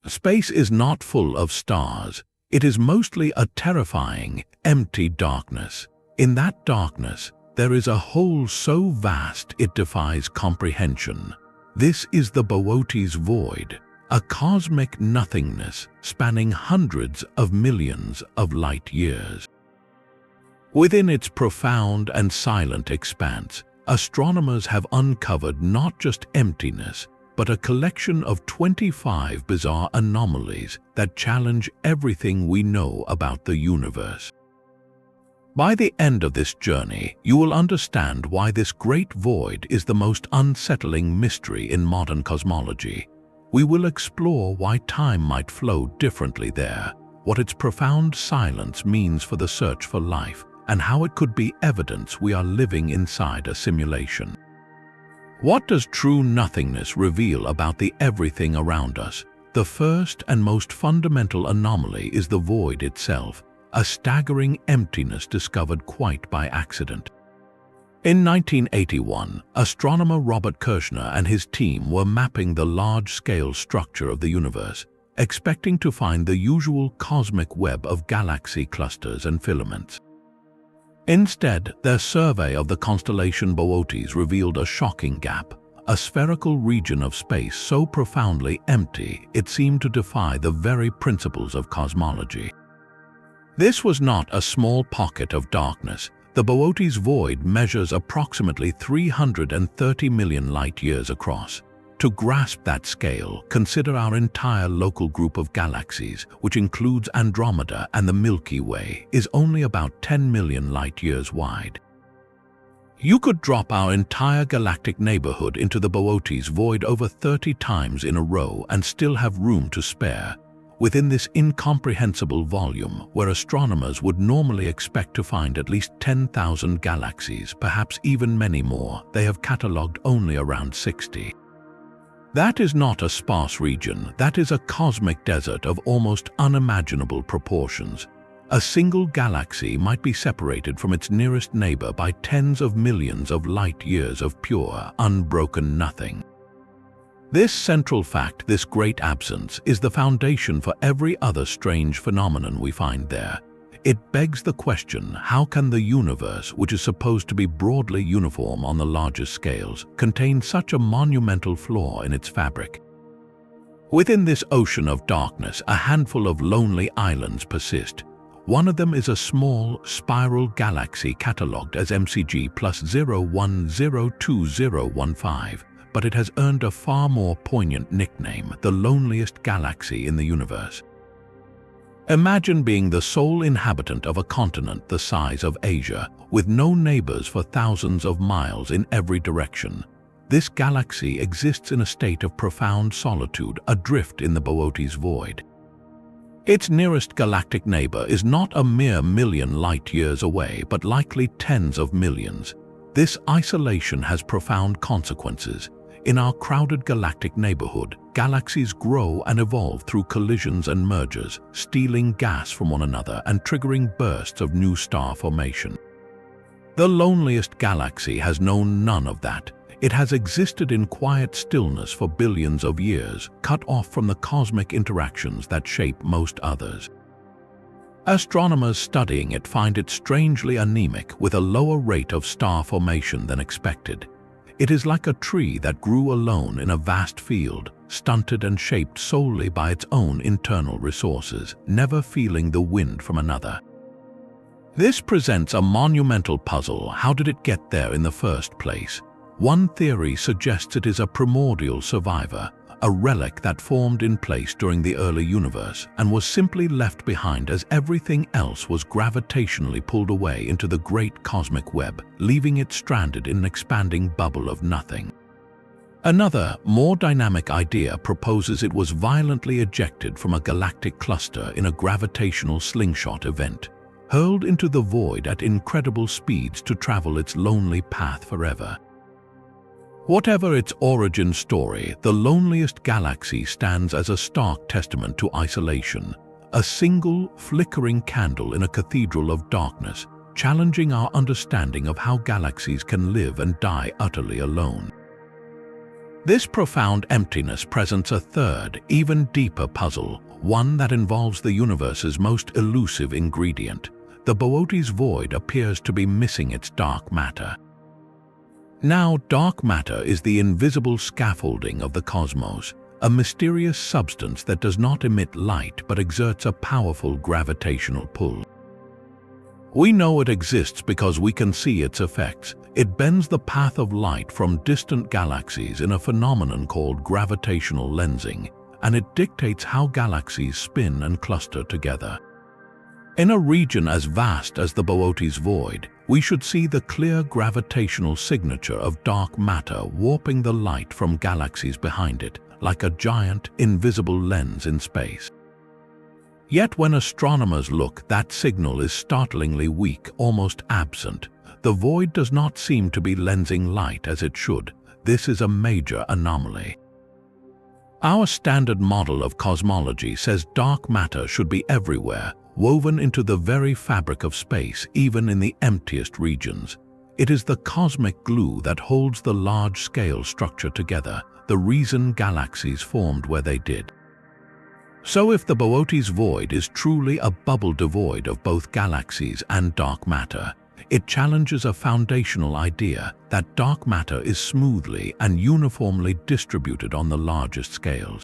Space is not full of stars. It is mostly a terrifying, empty darkness. In that darkness, there is a hole so vast it defies comprehension. This is the Boötes Void, a cosmic nothingness spanning hundreds of millions of light years. Within its profound and silent expanse, astronomers have uncovered not just emptiness, but a collection of 25 bizarre anomalies that challenge everything we know about the universe. By the end of this journey, you will understand why this great void is the most unsettling mystery in modern cosmology. We will explore why time might flow differently there, what its profound silence means for the search for life, and how it could be evidence we are living inside a simulation. What does true nothingness reveal about the everything around us? The first and most fundamental anomaly is the void itself, a staggering emptiness discovered quite by accident. In 1981, astronomer Robert Kirshner and his team were mapping the large-scale structure of the universe, expecting to find the usual cosmic web of galaxy clusters and filaments. Instead, their survey of the constellation Boötes revealed a shocking gap, a spherical region of space so profoundly empty it seemed to defy the very principles of cosmology. This was not a small pocket of darkness. The Boötes Void measures approximately 330 million light-years across. To grasp that scale, consider our entire local group of galaxies, which includes Andromeda and the Milky Way, is only about 10 million light-years wide. You could drop our entire galactic neighborhood into the Boötes Void over 30 times in a row and still have room to spare. Within this incomprehensible volume, where astronomers would normally expect to find at least 10,000 galaxies, perhaps even many more, they have catalogued only around 60. That is not a sparse region, that is a cosmic desert of almost unimaginable proportions. A single galaxy might be separated from its nearest neighbor by tens of millions of light-years of pure, unbroken nothing. This central fact, this great absence, is the foundation for every other strange phenomenon we find there. It begs the question, how can the universe, which is supposed to be broadly uniform on the largest scales, contain such a monumental flaw in its fabric? Within this ocean of darkness, a handful of lonely islands persist. One of them is a small, spiral galaxy catalogued as MCG plus 01020015, but it has earned a far more poignant nickname, the loneliest galaxy in the universe. Imagine being the sole inhabitant of a continent the size of Asia, with no neighbors for thousands of miles in every direction. This galaxy exists in a state of profound solitude, adrift in the Boötes Void. Its nearest galactic neighbor is not a mere million light-years away, but likely tens of millions. This isolation has profound consequences. In our crowded galactic neighborhood, galaxies grow and evolve through collisions and mergers, stealing gas from one another and triggering bursts of new star formation. The loneliest galaxy has known none of that. It has existed in quiet stillness for billions of years, cut off from the cosmic interactions that shape most others. Astronomers studying it find it strangely anemic, with a lower rate of star formation than expected. It is like a tree that grew alone in a vast field, stunted and shaped solely by its own internal resources, never feeling the wind from another. This presents a monumental puzzle. How did it get there in the first place? One theory suggests it is a primordial survivor, a relic that formed in place during the early universe and was simply left behind as everything else was gravitationally pulled away into the great cosmic web, leaving it stranded in an expanding bubble of nothing. Another, more dynamic idea proposes it was violently ejected from a galactic cluster in a gravitational slingshot event, hurled into the void at incredible speeds to travel its lonely path forever. Whatever its origin story, the loneliest galaxy stands as a stark testament to isolation, a single, flickering candle in a cathedral of darkness, challenging our understanding of how galaxies can live and die utterly alone. This profound emptiness presents a third, even deeper puzzle, one that involves the universe's most elusive ingredient. The Boötes Void appears to be missing its dark matter. Now, dark matter is the invisible scaffolding of the cosmos, a mysterious substance that does not emit light but exerts a powerful gravitational pull. We know it exists because we can see its effects. It bends the path of light from distant galaxies in a phenomenon called gravitational lensing, and it dictates how galaxies spin and cluster together. In a region as vast as the Boötes Void, we should see the clear gravitational signature of dark matter warping the light from galaxies behind it, like a giant, invisible lens in space. Yet when astronomers look, that signal is startlingly weak, almost absent. The void does not seem to be lensing light as it should. This is a major anomaly. Our standard model of cosmology says dark matter should be everywhere, woven into the very fabric of space, even in the emptiest regions. It is the cosmic glue that holds the large-scale structure together, the reason galaxies formed where they did. So if the Boötes Void is truly a bubble devoid of both galaxies and dark matter, it challenges a foundational idea that dark matter is smoothly and uniformly distributed on the largest scales.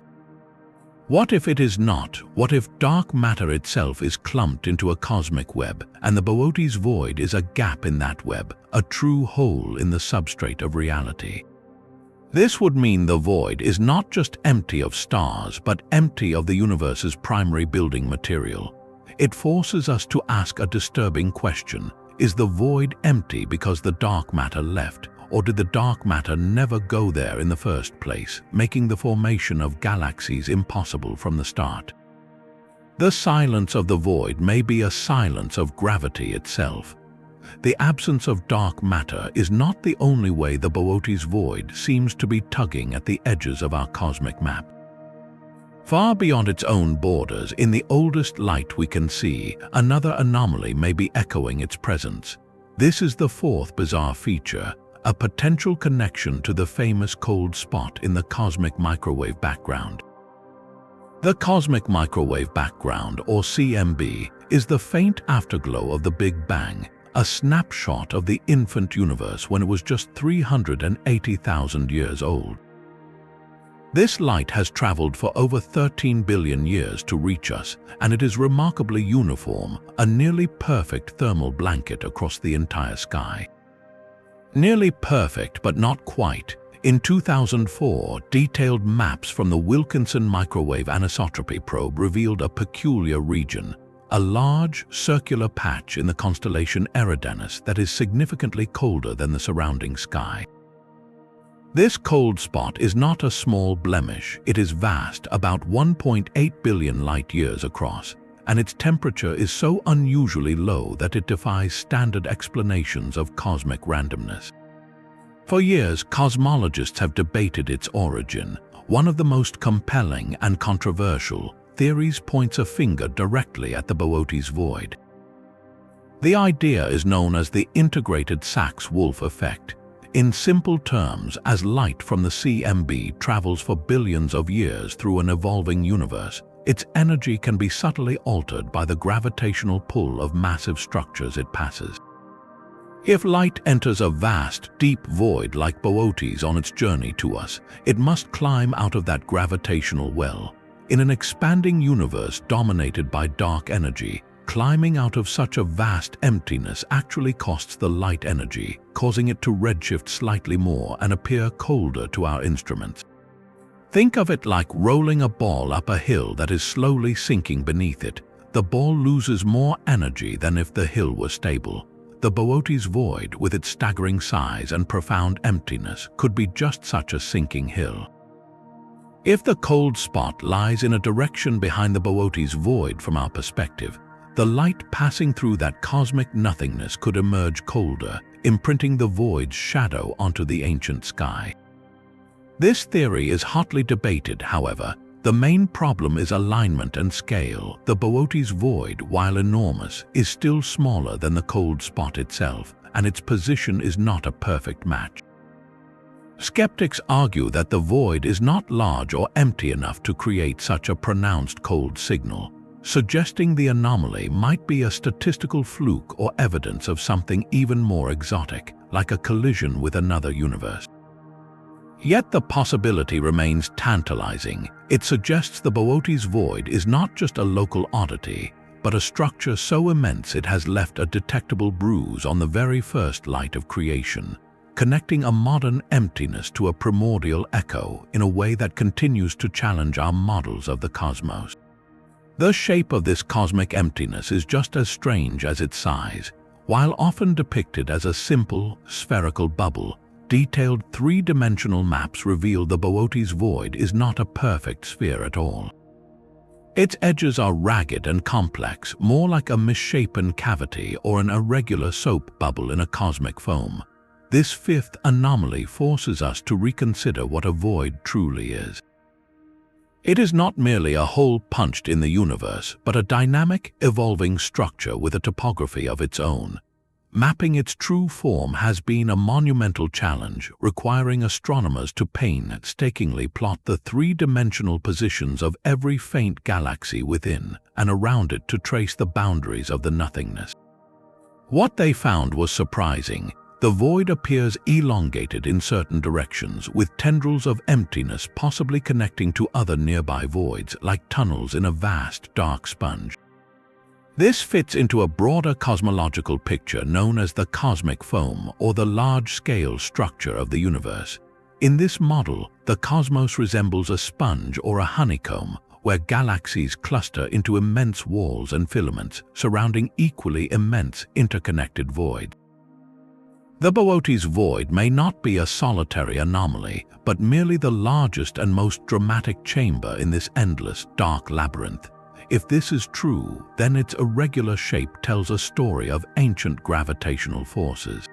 What if it is not? What if dark matter itself is clumped into a cosmic web, and the Boötes Void is a gap in that web, a true hole in the substrate of reality? This would mean the void is not just empty of stars, but empty of the universe's primary building material. It forces us to ask a disturbing question. Is the void empty because the dark matter left, or did the dark matter never go there in the first place, making the formation of galaxies impossible from the start? The silence of the void may be a silence of gravity itself. The absence of dark matter is not the only way the Boötes Void seems to be tugging at the edges of our cosmic map. Far beyond its own borders, in the oldest light we can see, another anomaly may be echoing its presence. This is the fourth bizarre feature, a potential connection to the famous cold spot in the cosmic microwave background. The cosmic microwave background, or CMB, is the faint afterglow of the Big Bang, a snapshot of the infant universe when it was just 380,000 years old. This light has traveled for over 13 billion years to reach us, and it is remarkably uniform, a nearly perfect thermal blanket across the entire sky. Nearly perfect, but not quite. In 2004, detailed maps from the Wilkinson Microwave Anisotropy probe revealed a peculiar region, a large, circular patch in the constellation Eridanus that is significantly colder than the surrounding sky. This cold spot is not a small blemish. It is vast, about 1.8 billion light-years across, and its temperature is so unusually low that it defies standard explanations of cosmic randomness. For years, cosmologists have debated its origin. One of the most compelling and controversial theories points a finger directly at the Boötes Void. The idea is known as the integrated Sachs-Wolf effect. In simple terms, as light from the CMB travels for billions of years through an evolving universe, its energy can be subtly altered by the gravitational pull of massive structures it passes. If light enters a vast, deep void like Boötes on its journey to us, it must climb out of that gravitational well. In an expanding universe dominated by dark energy, climbing out of such a vast emptiness actually costs the light energy, causing it to redshift slightly more and appear colder to our instruments. Think of it like rolling a ball up a hill that is slowly sinking beneath it. The ball loses more energy than if the hill were stable. The Boötes Void, with its staggering size and profound emptiness, could be just such a sinking hill. If the cold spot lies in a direction behind the Boötes Void from our perspective, the light passing through that cosmic nothingness could emerge colder, imprinting the void's shadow onto the ancient sky. This theory is hotly debated, however. The main problem is alignment and scale. The Boötes Void, while enormous, is still smaller than the cold spot itself, and its position is not a perfect match. Skeptics argue that the void is not large or empty enough to create such a pronounced cold signal, suggesting the anomaly might be a statistical fluke or evidence of something even more exotic, like a collision with another universe. Yet the possibility remains tantalizing. It suggests the Boötes Void is not just a local oddity, but a structure so immense it has left a detectable bruise on the very first light of creation, connecting a modern emptiness to a primordial echo in a way that continues to challenge our models of the cosmos. The shape of this cosmic emptiness is just as strange as its size. While often depicted as a simple, spherical bubble, detailed three-dimensional maps reveal the Boötes Void is not a perfect sphere at all. Its edges are ragged and complex, more like a misshapen cavity or an irregular soap bubble in a cosmic foam. This fifth anomaly forces us to reconsider what a void truly is. It is not merely a hole punched in the universe, but a dynamic, evolving structure with a topography of its own. Mapping its true form has been a monumental challenge, requiring astronomers to painstakingly plot the three-dimensional positions of every faint galaxy within and around it to trace the boundaries of the nothingness. What they found was surprising. The void appears elongated in certain directions, with tendrils of emptiness possibly connecting to other nearby voids, like tunnels in a vast, dark sponge. This fits into a broader cosmological picture known as the cosmic foam, or the large-scale structure of the universe. In this model, the cosmos resembles a sponge or a honeycomb, where galaxies cluster into immense walls and filaments surrounding equally immense interconnected voids. The Boötes Void may not be a solitary anomaly, but merely the largest and most dramatic chamber in this endless, dark labyrinth. If this is true, then its irregular shape tells a story of ancient gravitational forces.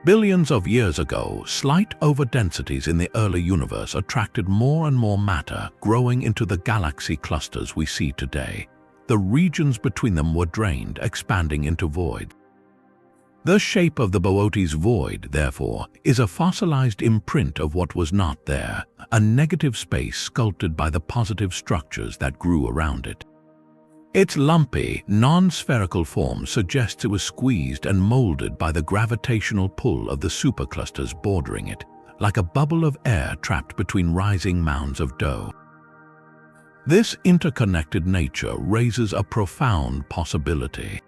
Billions of years ago, slight overdensities in the early universe attracted more and more matter, growing into the galaxy clusters we see today. The regions between them were drained, expanding into voids. The shape of the Boötes Void, therefore, is a fossilized imprint of what was not there, a negative space sculpted by the positive structures that grew around it. Its lumpy, non-spherical form suggests it was squeezed and molded by the gravitational pull of the superclusters bordering it, like a bubble of air trapped between rising mounds of dough. This interconnected nature raises a profound possibility.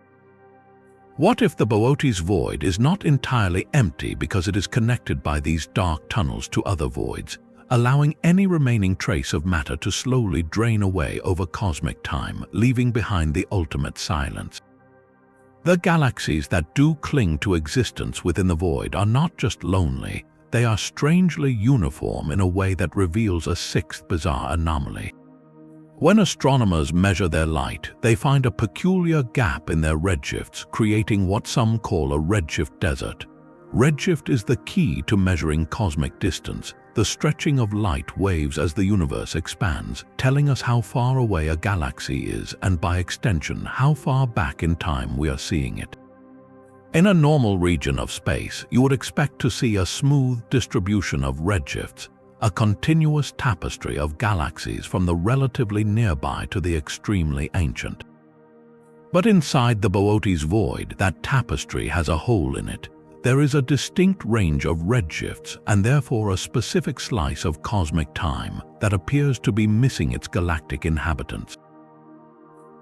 What if the Boötes Void is not entirely empty because it is connected by these dark tunnels to other voids, allowing any remaining trace of matter to slowly drain away over cosmic time, leaving behind the ultimate silence? The galaxies that do cling to existence within the void are not just lonely, they are strangely uniform in a way that reveals a sixth bizarre anomaly. When astronomers measure their light, they find a peculiar gap in their redshifts, creating what some call a redshift desert. Redshift is the key to measuring cosmic distance, the stretching of light waves as the universe expands, telling us how far away a galaxy is and, by extension, how far back in time we are seeing it. In a normal region of space, you would expect to see a smooth distribution of redshifts, a continuous tapestry of galaxies from the relatively nearby to the extremely ancient. But inside the Boötes Void, that tapestry has a hole in it. There is a distinct range of redshifts and therefore a specific slice of cosmic time that appears to be missing its galactic inhabitants.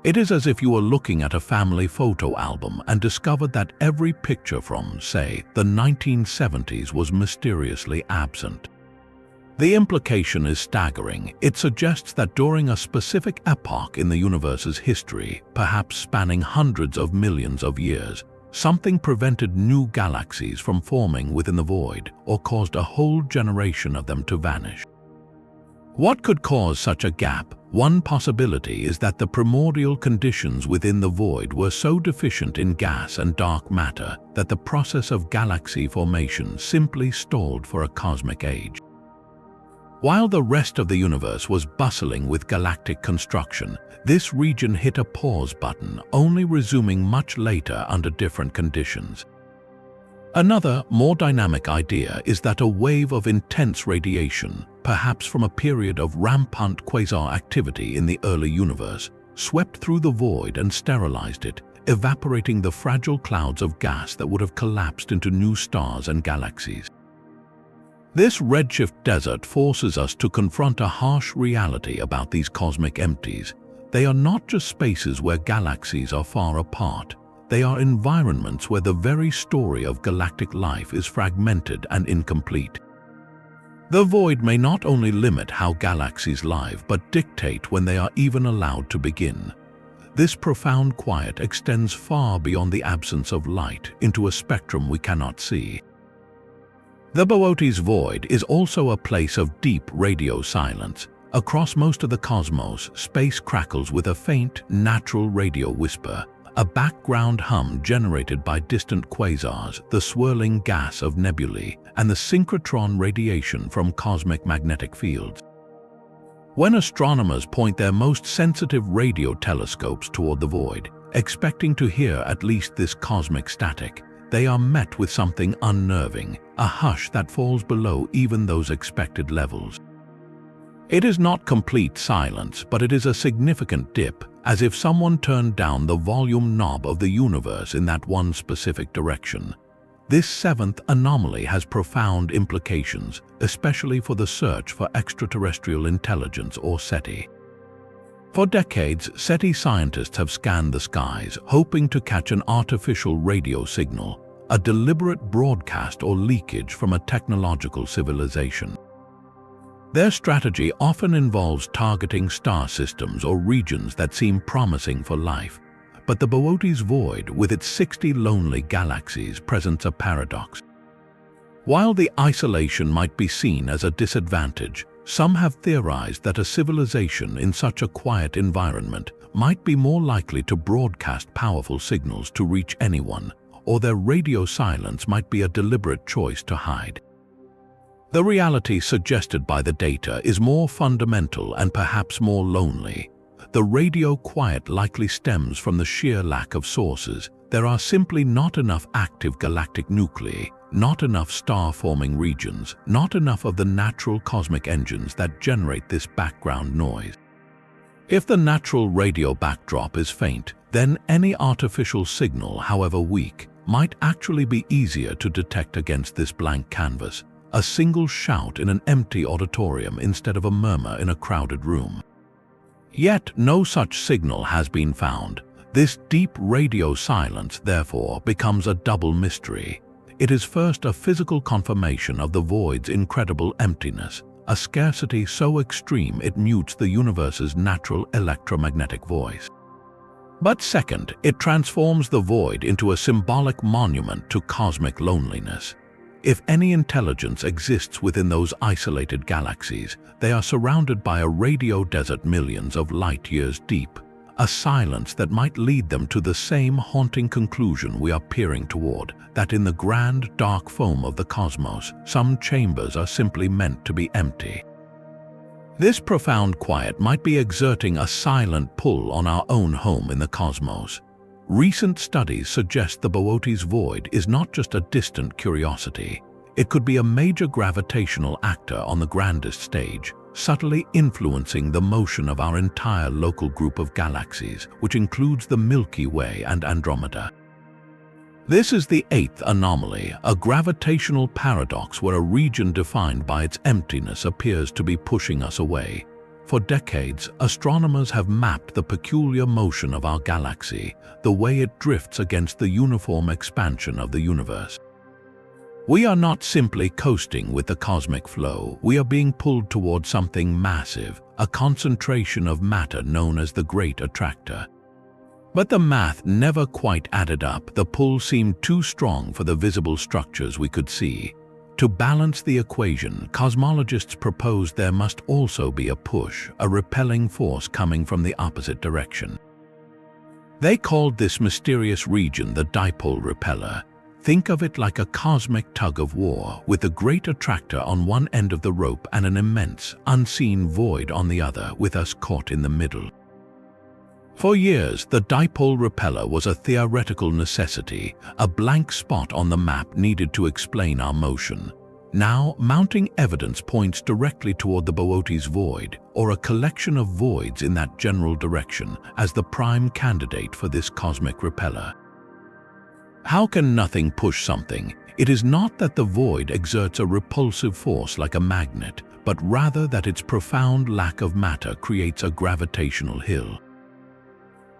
It is as if you were looking at a family photo album and discovered that every picture from, say, the 1970s was mysteriously absent. The implication is staggering. It suggests that during a specific epoch in the universe's history, perhaps spanning hundreds of millions of years, something prevented new galaxies from forming within the void or caused a whole generation of them to vanish. What could cause such a gap? One possibility is that the primordial conditions within the void were so deficient in gas and dark matter that the process of galaxy formation simply stalled for a cosmic age. While the rest of the universe was bustling with galactic construction, this region hit a pause button, only resuming much later under different conditions. Another, more dynamic idea is that a wave of intense radiation, perhaps from a period of rampant quasar activity in the early universe, swept through the void and sterilized it, evaporating the fragile clouds of gas that would have collapsed into new stars and galaxies. This redshift desert forces us to confront a harsh reality about these cosmic empties. They are not just spaces where galaxies are far apart. They are environments where the very story of galactic life is fragmented and incomplete. The void may not only limit how galaxies live, but dictate when they are even allowed to begin. This profound quiet extends far beyond the absence of light into a spectrum we cannot see. The Boötes Void is also a place of deep radio silence. Across most of the cosmos, space crackles with a faint, natural radio whisper, a background hum generated by distant quasars, the swirling gas of nebulae, and the synchrotron radiation from cosmic magnetic fields. When astronomers point their most sensitive radio telescopes toward the void, expecting to hear at least this cosmic static, they are met with something unnerving, a hush that falls below even those expected levels. It is not complete silence, but it is a significant dip, as if someone turned down the volume knob of the universe in that one specific direction. This seventh anomaly has profound implications, especially for the search for extraterrestrial intelligence or SETI. For decades, SETI scientists have scanned the skies, hoping to catch an artificial radio signal, a deliberate broadcast or leakage from a technological civilization. Their strategy often involves targeting star systems or regions that seem promising for life. But the Boötes Void, with its 60 lonely galaxies, presents a paradox. While the isolation might be seen as a disadvantage, some have theorized that a civilization in such a quiet environment might be more likely to broadcast powerful signals to reach anyone, or their radio silence might be a deliberate choice to hide. The reality suggested by the data is more fundamental and perhaps more lonely. The radio quiet likely stems from the sheer lack of sources. There are simply not enough active galactic nuclei, not enough star-forming regions, not enough of the natural cosmic engines that generate this background noise. If the natural radio backdrop is faint, then any artificial signal, however weak, might actually be easier to detect against this blank canvas. A single shout in an empty auditorium instead of a murmur in a crowded room. Yet no such signal has been found. This deep radio silence, therefore, becomes a double mystery. It is first a physical confirmation of the void's incredible emptiness, a scarcity so extreme it mutes the universe's natural electromagnetic voice. But second, it transforms the void into a symbolic monument to cosmic loneliness. If any intelligence exists within those isolated galaxies, they are surrounded by a radio desert millions of light years deep, a silence that might lead them to the same haunting conclusion we are peering toward, that in the grand, dark foam of the cosmos, some chambers are simply meant to be empty. This profound quiet might be exerting a silent pull on our own home in the cosmos. Recent studies suggest the Boötes Void is not just a distant curiosity. It could be a major gravitational actor on the grandest stage, subtly influencing the motion of our entire local group of galaxies, which includes the Milky Way and Andromeda. This is the eighth anomaly, a gravitational paradox where a region defined by its emptiness appears to be pushing us away. For decades, astronomers have mapped the peculiar motion of our galaxy, the way it drifts against the uniform expansion of the universe. We are not simply coasting with the cosmic flow, we are being pulled toward something massive, a concentration of matter known as the Great Attractor. But the math never quite added up. The pull seemed too strong for the visible structures we could see. To balance the equation, cosmologists proposed there must also be a push, a repelling force coming from the opposite direction. They called this mysterious region the dipole repeller. Think of it like a cosmic tug-of-war, with the Great Attractor on one end of the rope and an immense, unseen void on the other, with us caught in the middle. For years, the dipole repeller was a theoretical necessity, a blank spot on the map needed to explain our motion. Now, mounting evidence points directly toward the Boötes Void, or a collection of voids in that general direction, as the prime candidate for this cosmic repeller. How can nothing push something? It is not that the void exerts a repulsive force like a magnet, but rather that its profound lack of matter creates a gravitational hill.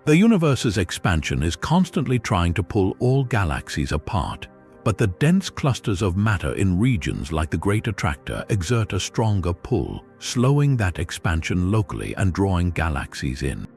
The universe's expansion is constantly trying to pull all galaxies apart, but the dense clusters of matter in regions like the Great Attractor exert a stronger pull, slowing that expansion locally and drawing galaxies in.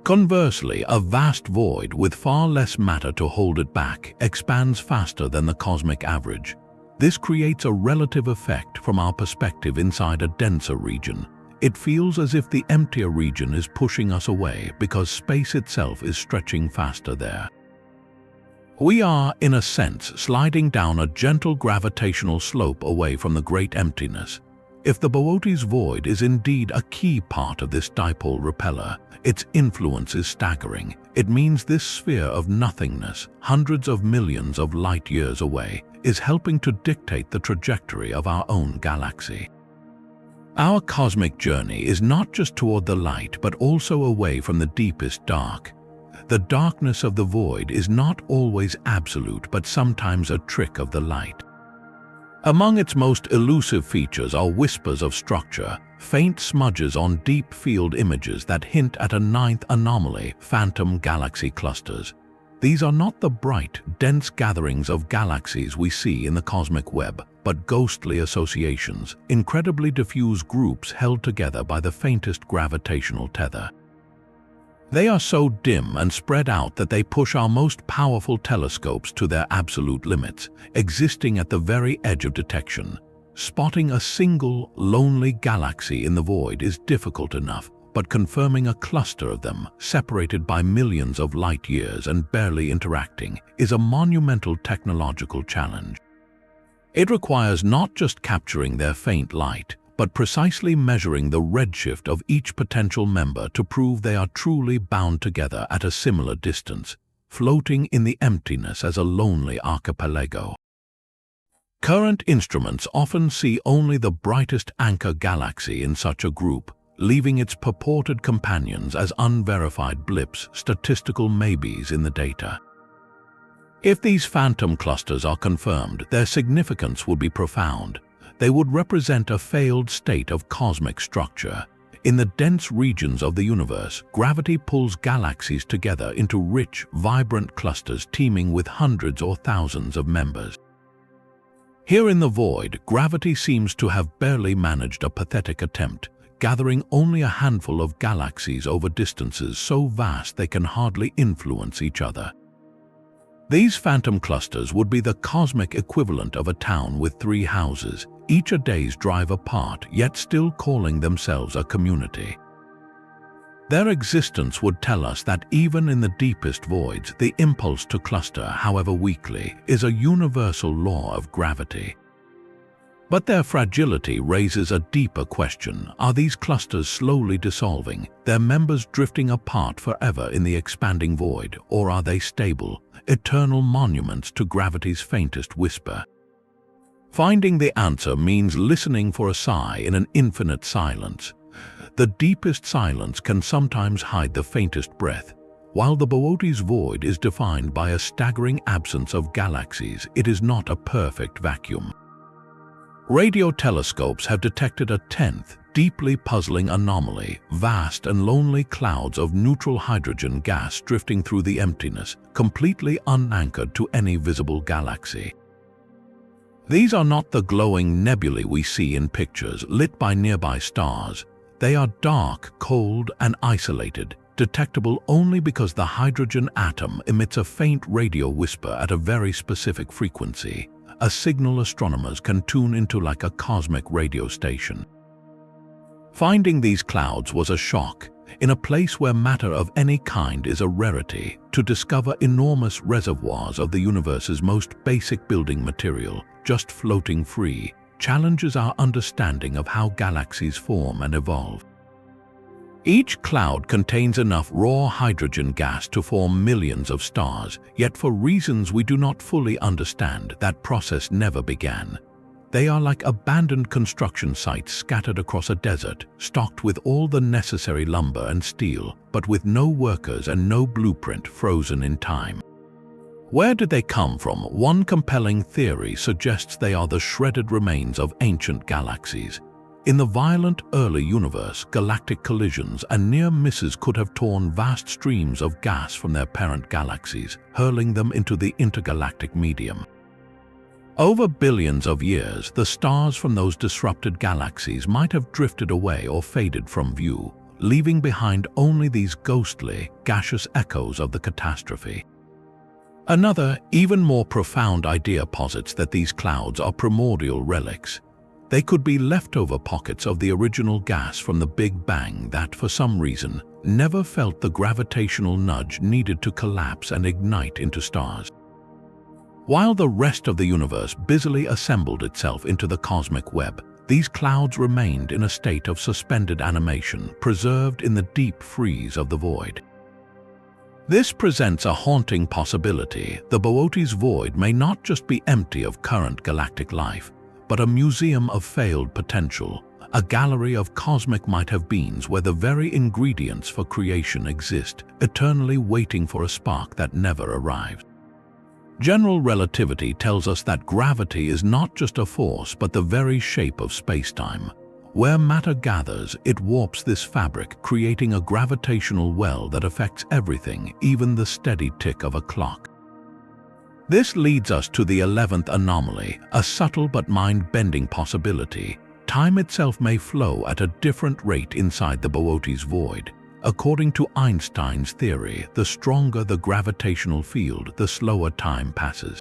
Conversely, a vast void with far less matter to hold it back expands faster than the cosmic average. This creates a relative effect from our perspective inside a denser region. It feels as if the emptier region is pushing us away because space itself is stretching faster there. We are, in a sense, sliding down a gentle gravitational slope away from the great emptiness. If the Boötes Void is indeed a key part of this dipole repeller, its influence is staggering. It means this sphere of nothingness, hundreds of millions of light years away, is helping to dictate the trajectory of our own galaxy. Our cosmic journey is not just toward the light, but also away from the deepest dark. The darkness of the void is not always absolute, but sometimes a trick of the light. Among its most elusive features are whispers of structure, faint smudges on deep field images that hint at a ninth anomaly, phantom galaxy clusters. These are not the bright, dense gatherings of galaxies we see in the cosmic web, but ghostly associations, incredibly diffuse groups held together by the faintest gravitational tether. They are so dim and spread out that they push our most powerful telescopes to their absolute limits, existing at the very edge of detection. Spotting a single, lonely galaxy in the void is difficult enough, but confirming a cluster of them, separated by millions of light years and barely interacting, is a monumental technological challenge. It requires not just capturing their faint light, but precisely measuring the redshift of each potential member to prove they are truly bound together at a similar distance, floating in the emptiness as a lonely archipelago. Current instruments often see only the brightest anchor galaxy in such a group, leaving its purported companions as unverified blips, statistical maybes in the data. If these phantom clusters are confirmed, their significance would be profound. They would represent a failed state of cosmic structure. In the dense regions of the universe, gravity pulls galaxies together into rich, vibrant clusters teeming with hundreds or thousands of members. Here in the void, gravity seems to have barely managed a pathetic attempt, gathering only a handful of galaxies over distances so vast they can hardly influence each other. These phantom clusters would be the cosmic equivalent of a town with 3 houses, each a day's drive apart, yet still calling themselves a community. Their existence would tell us that even in the deepest voids, the impulse to cluster, however weakly, is a universal law of gravity. But their fragility raises a deeper question. Are these clusters slowly dissolving, their members drifting apart forever in the expanding void, or are they stable, eternal monuments to gravity's faintest whisper? Finding the answer means listening for a sigh in an infinite silence. The deepest silence can sometimes hide the faintest breath. While the Boötes Void is defined by a staggering absence of galaxies, it is not a perfect vacuum. Radio telescopes have detected a 10th, deeply puzzling anomaly, vast and lonely clouds of neutral hydrogen gas drifting through the emptiness, completely unanchored to any visible galaxy. These are not the glowing nebulae we see in pictures lit by nearby stars. They are dark, cold, and isolated, detectable only because the hydrogen atom emits a faint radio whisper at a very specific frequency, a signal astronomers can tune into like a cosmic radio station. Finding these clouds was a shock. In a place where matter of any kind is a rarity, to discover enormous reservoirs of the universe's most basic building material, just floating free, challenges our understanding of how galaxies form and evolve. Each cloud contains enough raw hydrogen gas to form millions of stars, yet for reasons we do not fully understand, that process never began. They are like abandoned construction sites scattered across a desert, stocked with all the necessary lumber and steel, but with no workers and no blueprint, frozen in time. Where did they come from? One compelling theory suggests they are the shredded remains of ancient galaxies. In the violent early universe, galactic collisions and near misses could have torn vast streams of gas from their parent galaxies, hurling them into the intergalactic medium. Over billions of years, the stars from those disrupted galaxies might have drifted away or faded from view, leaving behind only these ghostly, gaseous echoes of the catastrophe. Another, even more profound idea posits that these clouds are primordial relics. They could be leftover pockets of the original gas from the Big Bang that, for some reason, never felt the gravitational nudge needed to collapse and ignite into stars. While the rest of the universe busily assembled itself into the cosmic web, these clouds remained in a state of suspended animation, preserved in the deep freeze of the void. This presents a haunting possibility. The Boötes Void may not just be empty of current galactic life, but a museum of failed potential, a gallery of cosmic might-have-beens where the very ingredients for creation exist, eternally waiting for a spark that never arrived. General relativity tells us that gravity is not just a force but the very shape of space-time. Where matter gathers, it warps this fabric, creating a gravitational well that affects everything, even the steady tick of a clock. This leads us to the 11th anomaly, a subtle but mind-bending possibility. Time itself may flow at a different rate inside the Boötes Void. According to Einstein's theory, the stronger the gravitational field, the slower time passes.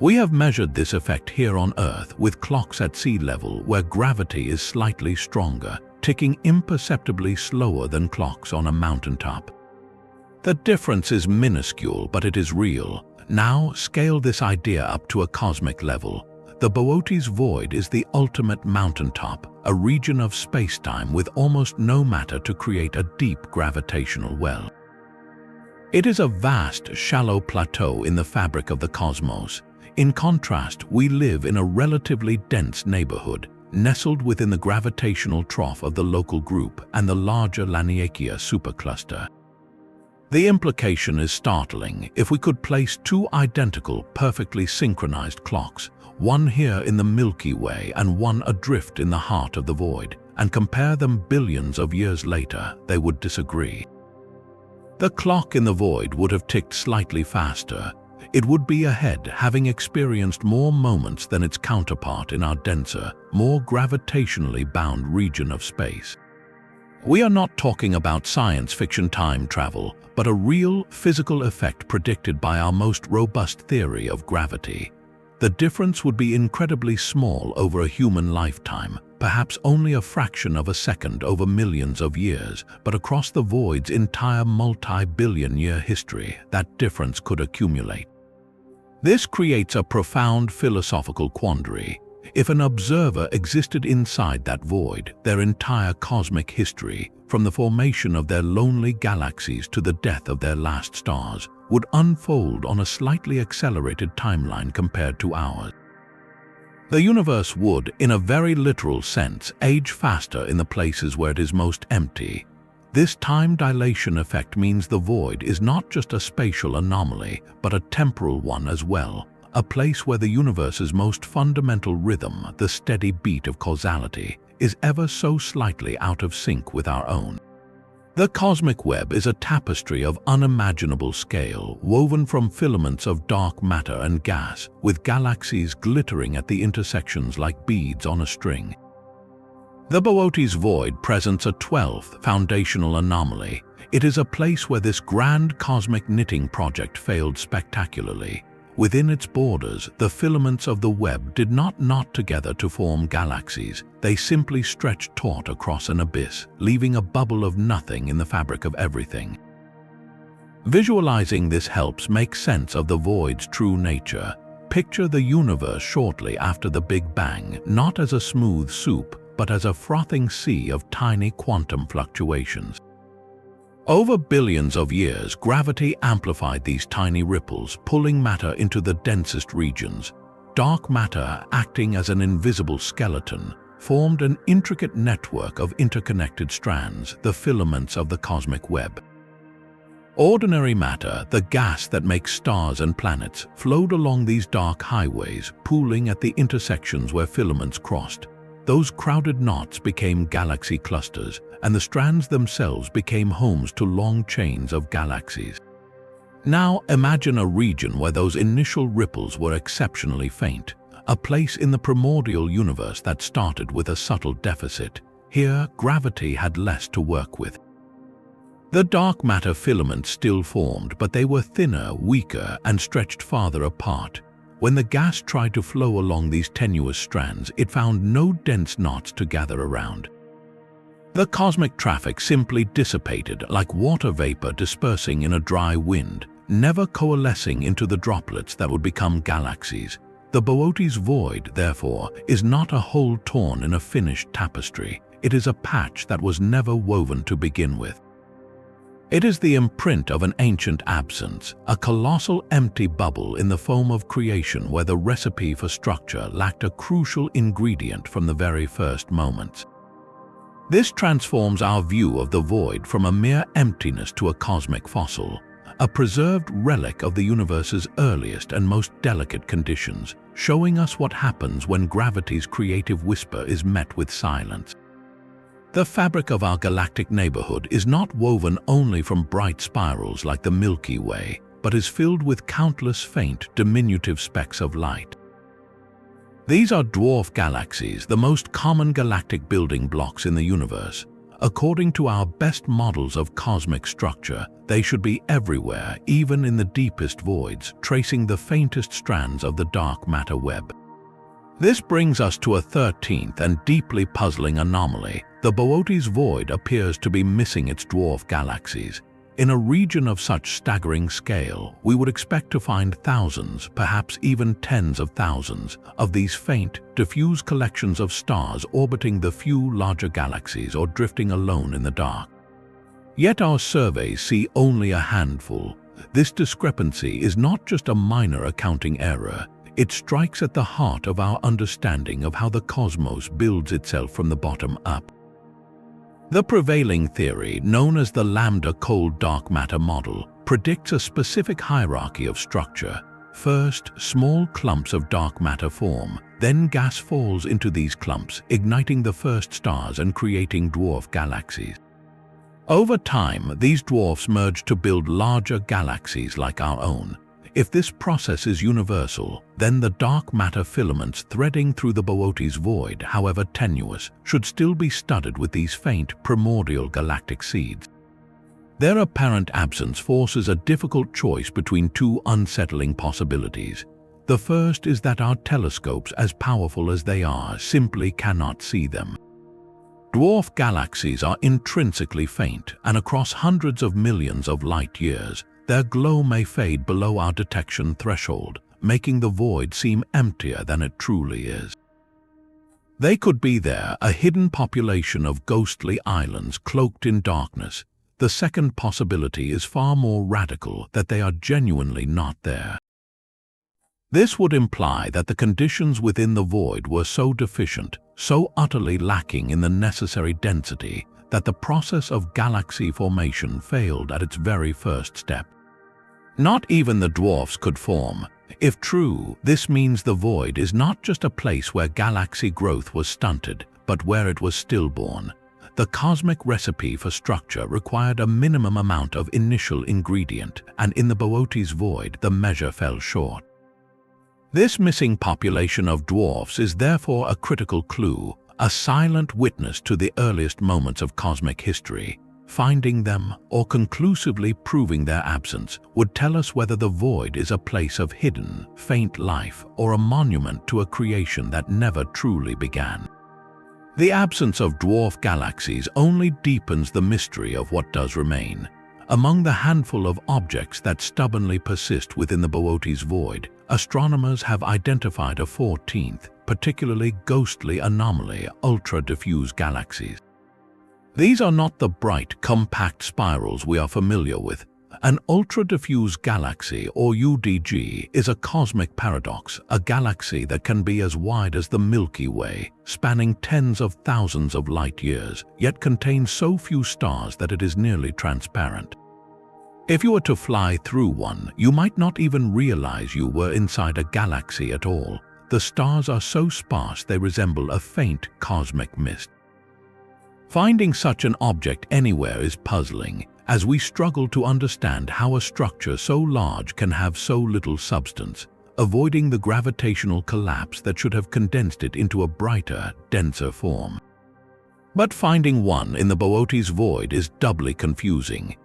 We have measured this effect here on Earth with clocks at sea level where gravity is slightly stronger, ticking imperceptibly slower than clocks on a mountaintop. The difference is minuscule, but it is real. Now, scale this idea up to a cosmic level. The Boötes Void is the ultimate mountaintop, a region of space-time with almost no matter to create a deep gravitational well. It is a vast, shallow plateau in the fabric of the cosmos. In contrast, we live in a relatively dense neighborhood, nestled within the gravitational trough of the local group and the larger Laniakea supercluster. The implication is startling. If we could place two identical, perfectly synchronized clocks, one here in the Milky Way and one adrift in the heart of the void, and compare them billions of years later, they would disagree. The clock in the void would have ticked slightly faster. It would be ahead, having experienced more moments than its counterpart in our denser, more gravitationally bound region of space. We are not talking about science fiction time travel, but a real, physical effect predicted by our most robust theory of gravity. The difference would be incredibly small over a human lifetime, perhaps only a fraction of a second over millions of years, but across the void's entire multi-billion-year history, that difference could accumulate. This creates a profound philosophical quandary. If an observer existed inside that void, their entire cosmic history, from the formation of their lonely galaxies to the death of their last stars, would unfold on a slightly accelerated timeline compared to ours. The universe would, in a very literal sense, age faster in the places where it is most empty. This time dilation effect means the void is not just a spatial anomaly, but a temporal one as well, a place where the universe's most fundamental rhythm, the steady beat of causality, is ever so slightly out of sync with our own. The cosmic web is a tapestry of unimaginable scale, woven from filaments of dark matter and gas, with galaxies glittering at the intersections like beads on a string. The Boötes Void presents a 12th foundational anomaly. It is a place where this grand cosmic knitting project failed spectacularly. Within its borders, the filaments of the web did not knot together to form galaxies. They simply stretched taut across an abyss, leaving a bubble of nothing in the fabric of everything. Visualizing this helps make sense of the void's true nature. Picture the universe shortly after the Big Bang, not as a smooth soup, but as a frothing sea of tiny quantum fluctuations. Over billions of years, gravity amplified these tiny ripples, pulling matter into the densest regions. Dark matter, acting as an invisible skeleton, formed an intricate network of interconnected strands, the filaments of the cosmic web. Ordinary matter, the gas that makes stars and planets, flowed along these dark highways, pooling at the intersections where filaments crossed. Those crowded knots became galaxy clusters, and the strands themselves became homes to long chains of galaxies. Now imagine a region where those initial ripples were exceptionally faint, a place in the primordial universe that started with a subtle deficit. Here, gravity had less to work with. The dark matter filaments still formed, but they were thinner, weaker, and stretched farther apart. When the gas tried to flow along these tenuous strands, it found no dense knots to gather around. The cosmic traffic simply dissipated like water vapor dispersing in a dry wind, never coalescing into the droplets that would become galaxies. The Boötes Void, therefore, is not a hole torn in a finished tapestry. It is a patch that was never woven to begin with. It is the imprint of an ancient absence, a colossal empty bubble in the foam of creation where the recipe for structure lacked a crucial ingredient from the very first moments. This transforms our view of the void from a mere emptiness to a cosmic fossil, a preserved relic of the universe's earliest and most delicate conditions, showing us what happens when gravity's creative whisper is met with silence. The fabric of our galactic neighborhood is not woven only from bright spirals like the Milky Way, but is filled with countless faint, diminutive specks of light. These are dwarf galaxies, the most common galactic building blocks in the universe. According to our best models of cosmic structure, they should be everywhere, even in the deepest voids, tracing the faintest strands of the dark matter web. This brings us to a 13th and deeply puzzling anomaly. The Boötes Void appears to be missing its dwarf galaxies. In a region of such staggering scale, we would expect to find thousands, perhaps even tens of thousands, of these faint, diffuse collections of stars orbiting the few larger galaxies or drifting alone in the dark. Yet our surveys see only a handful. This discrepancy is not just a minor accounting error. It strikes at the heart of our understanding of how the cosmos builds itself from the bottom up. The prevailing theory, known as the lambda cold dark matter model, predicts a specific hierarchy of structure. First, small clumps of dark matter form, then gas falls into these clumps, igniting the first stars and creating dwarf galaxies. Over time, these dwarfs merge to build larger galaxies like our own. If this process is universal, then the dark matter filaments threading through the Boötes Void, however tenuous, should still be studded with these faint, primordial galactic seeds. Their apparent absence forces a difficult choice between two unsettling possibilities. The first is that our telescopes, as powerful as they are, simply cannot see them. Dwarf galaxies are intrinsically faint, and across hundreds of millions of light years, their glow may fade below our detection threshold, making the void seem emptier than it truly is. They could be there, a hidden population of ghostly islands cloaked in darkness. The second possibility is far more radical, that they are genuinely not there. This would imply that the conditions within the void were so deficient, so utterly lacking in the necessary density, that the process of galaxy formation failed at its very first step. Not even the dwarfs could form. If true, this means the void is not just a place where galaxy growth was stunted, but where it was stillborn. The cosmic recipe for structure required a minimum amount of initial ingredient, and in the Boötes Void, the measure fell short. This missing population of dwarfs is therefore a critical clue, a silent witness to the earliest moments of cosmic history. Finding them, or conclusively proving their absence, would tell us whether the void is a place of hidden, faint life or a monument to a creation that never truly began. The absence of dwarf galaxies only deepens the mystery of what does remain. Among the handful of objects that stubbornly persist within the Boötes Void, astronomers have identified a 14th, particularly ghostly anomaly, ultra-diffuse galaxies. These are not the bright, compact spirals we are familiar with. An ultra-diffuse galaxy, or UDG, is a cosmic paradox, a galaxy that can be as wide as the Milky Way, spanning tens of thousands of light-years, yet contains so few stars that it is nearly transparent. If you were to fly through one, you might not even realize you were inside a galaxy at all. The stars are so sparse they resemble a faint cosmic mist. Finding such an object anywhere is puzzling, as we struggle to understand how a structure so large can have so little substance, avoiding the gravitational collapse that should have condensed it into a brighter, denser form. But finding one in the Boötes Void is doubly confusing.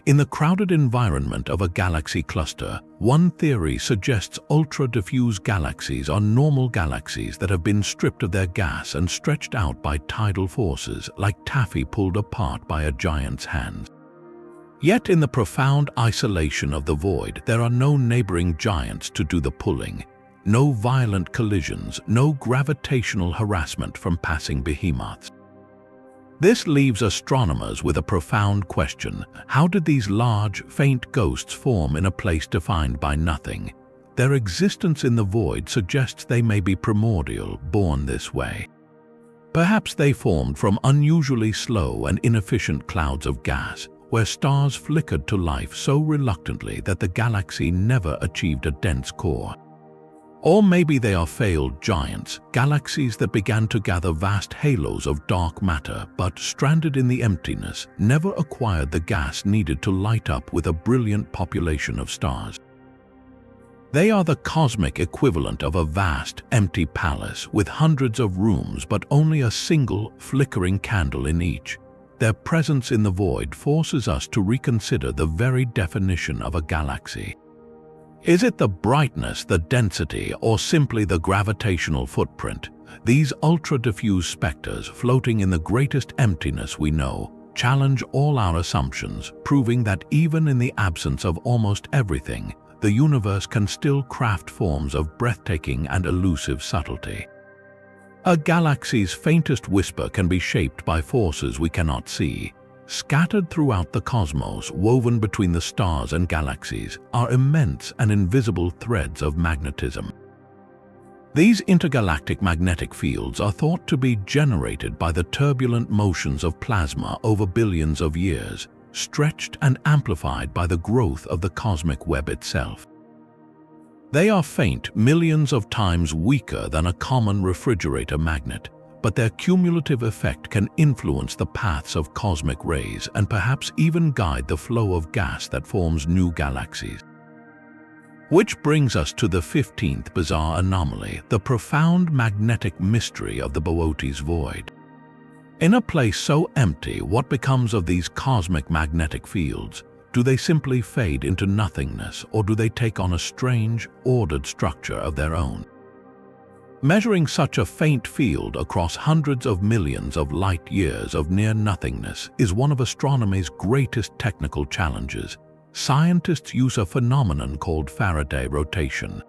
In the crowded environment of a galaxy cluster, one theory suggests ultra-diffuse galaxies are normal galaxies that have been stripped of their gas and stretched out by tidal forces, like taffy pulled apart by a giant's hands. Yet in the profound isolation of the void, there are no neighboring giants to do the pulling, no violent collisions, no gravitational harassment from passing behemoths. This leaves astronomers with a profound question. How did these large, faint ghosts form in a place defined by nothing? Their existence in the void suggests they may be primordial, born this way. Perhaps they formed from unusually slow and inefficient clouds of gas, where stars flickered to life so reluctantly that the galaxy never achieved a dense core. Or maybe they are failed giants, galaxies that began to gather vast halos of dark matter but, stranded in the emptiness, never acquired the gas needed to light up with a brilliant population of stars. They are the cosmic equivalent of a vast, empty palace with hundreds of rooms but only a single, flickering candle in each. Their presence in the void forces us to reconsider the very definition of a galaxy. Is it the brightness, the density, or simply the gravitational footprint? These ultra-diffuse specters, floating in the greatest emptiness we know, challenge all our assumptions, proving that even in the absence of almost everything, the universe can still craft forms of breathtaking and elusive subtlety. A galaxy's faintest whisper can be shaped by forces we cannot see. Scattered throughout the cosmos, woven between the stars and galaxies, are immense and invisible threads of magnetism. These intergalactic magnetic fields are thought to be generated by the turbulent motions of plasma over billions of years, stretched and amplified by the growth of the cosmic web itself. They are faint, millions of times weaker than a common refrigerator magnet, but their cumulative effect can influence the paths of cosmic rays and perhaps even guide the flow of gas that forms new galaxies. Which brings us to the 15th bizarre anomaly, the profound magnetic mystery of the Boötes Void. In a place so empty, what becomes of these cosmic magnetic fields? Do they simply fade into nothingness, or do they take on a strange, ordered structure of their own? Measuring such a faint field across hundreds of millions of light-years of near-nothingness is one of astronomy's greatest technical challenges. Scientists use a phenomenon called Faraday rotation.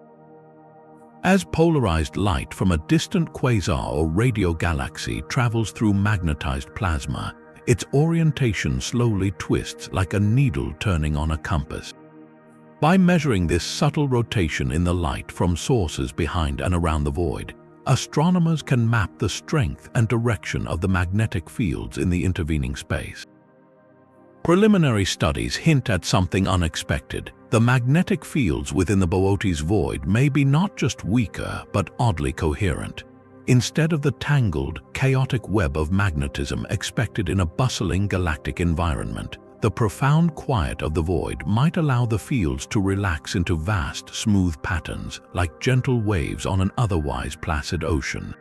As polarized light from a distant quasar or radio galaxy travels through magnetized plasma, its orientation slowly twists like a needle turning on a compass. By measuring this subtle rotation in the light from sources behind and around the void, astronomers can map the strength and direction of the magnetic fields in the intervening space. Preliminary studies hint at something unexpected. The magnetic fields within the Boötes Void may be not just weaker, but oddly coherent. Instead of the tangled, chaotic web of magnetism expected in a bustling galactic environment, the profound quiet of the void might allow the fields to relax into vast, smooth patterns, like gentle waves on an otherwise placid ocean.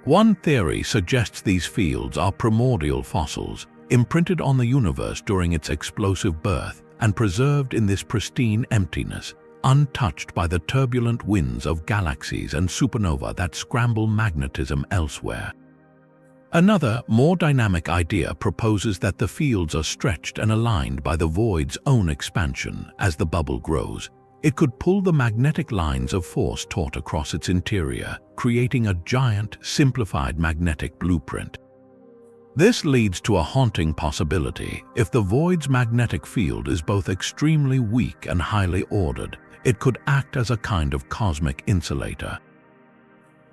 One theory suggests these fields are primordial fossils, imprinted on the universe during its explosive birth and preserved in this pristine emptiness, untouched by the turbulent winds of galaxies and supernova that scramble magnetism elsewhere. Another, more dynamic idea proposes that the fields are stretched and aligned by the void's own expansion as the bubble grows, It could pull the magnetic lines of force taut across its interior, creating a giant, simplified magnetic blueprint. This leads to a haunting possibility. If the void's magnetic field is both extremely weak and highly ordered, it could act as a kind of cosmic insulator.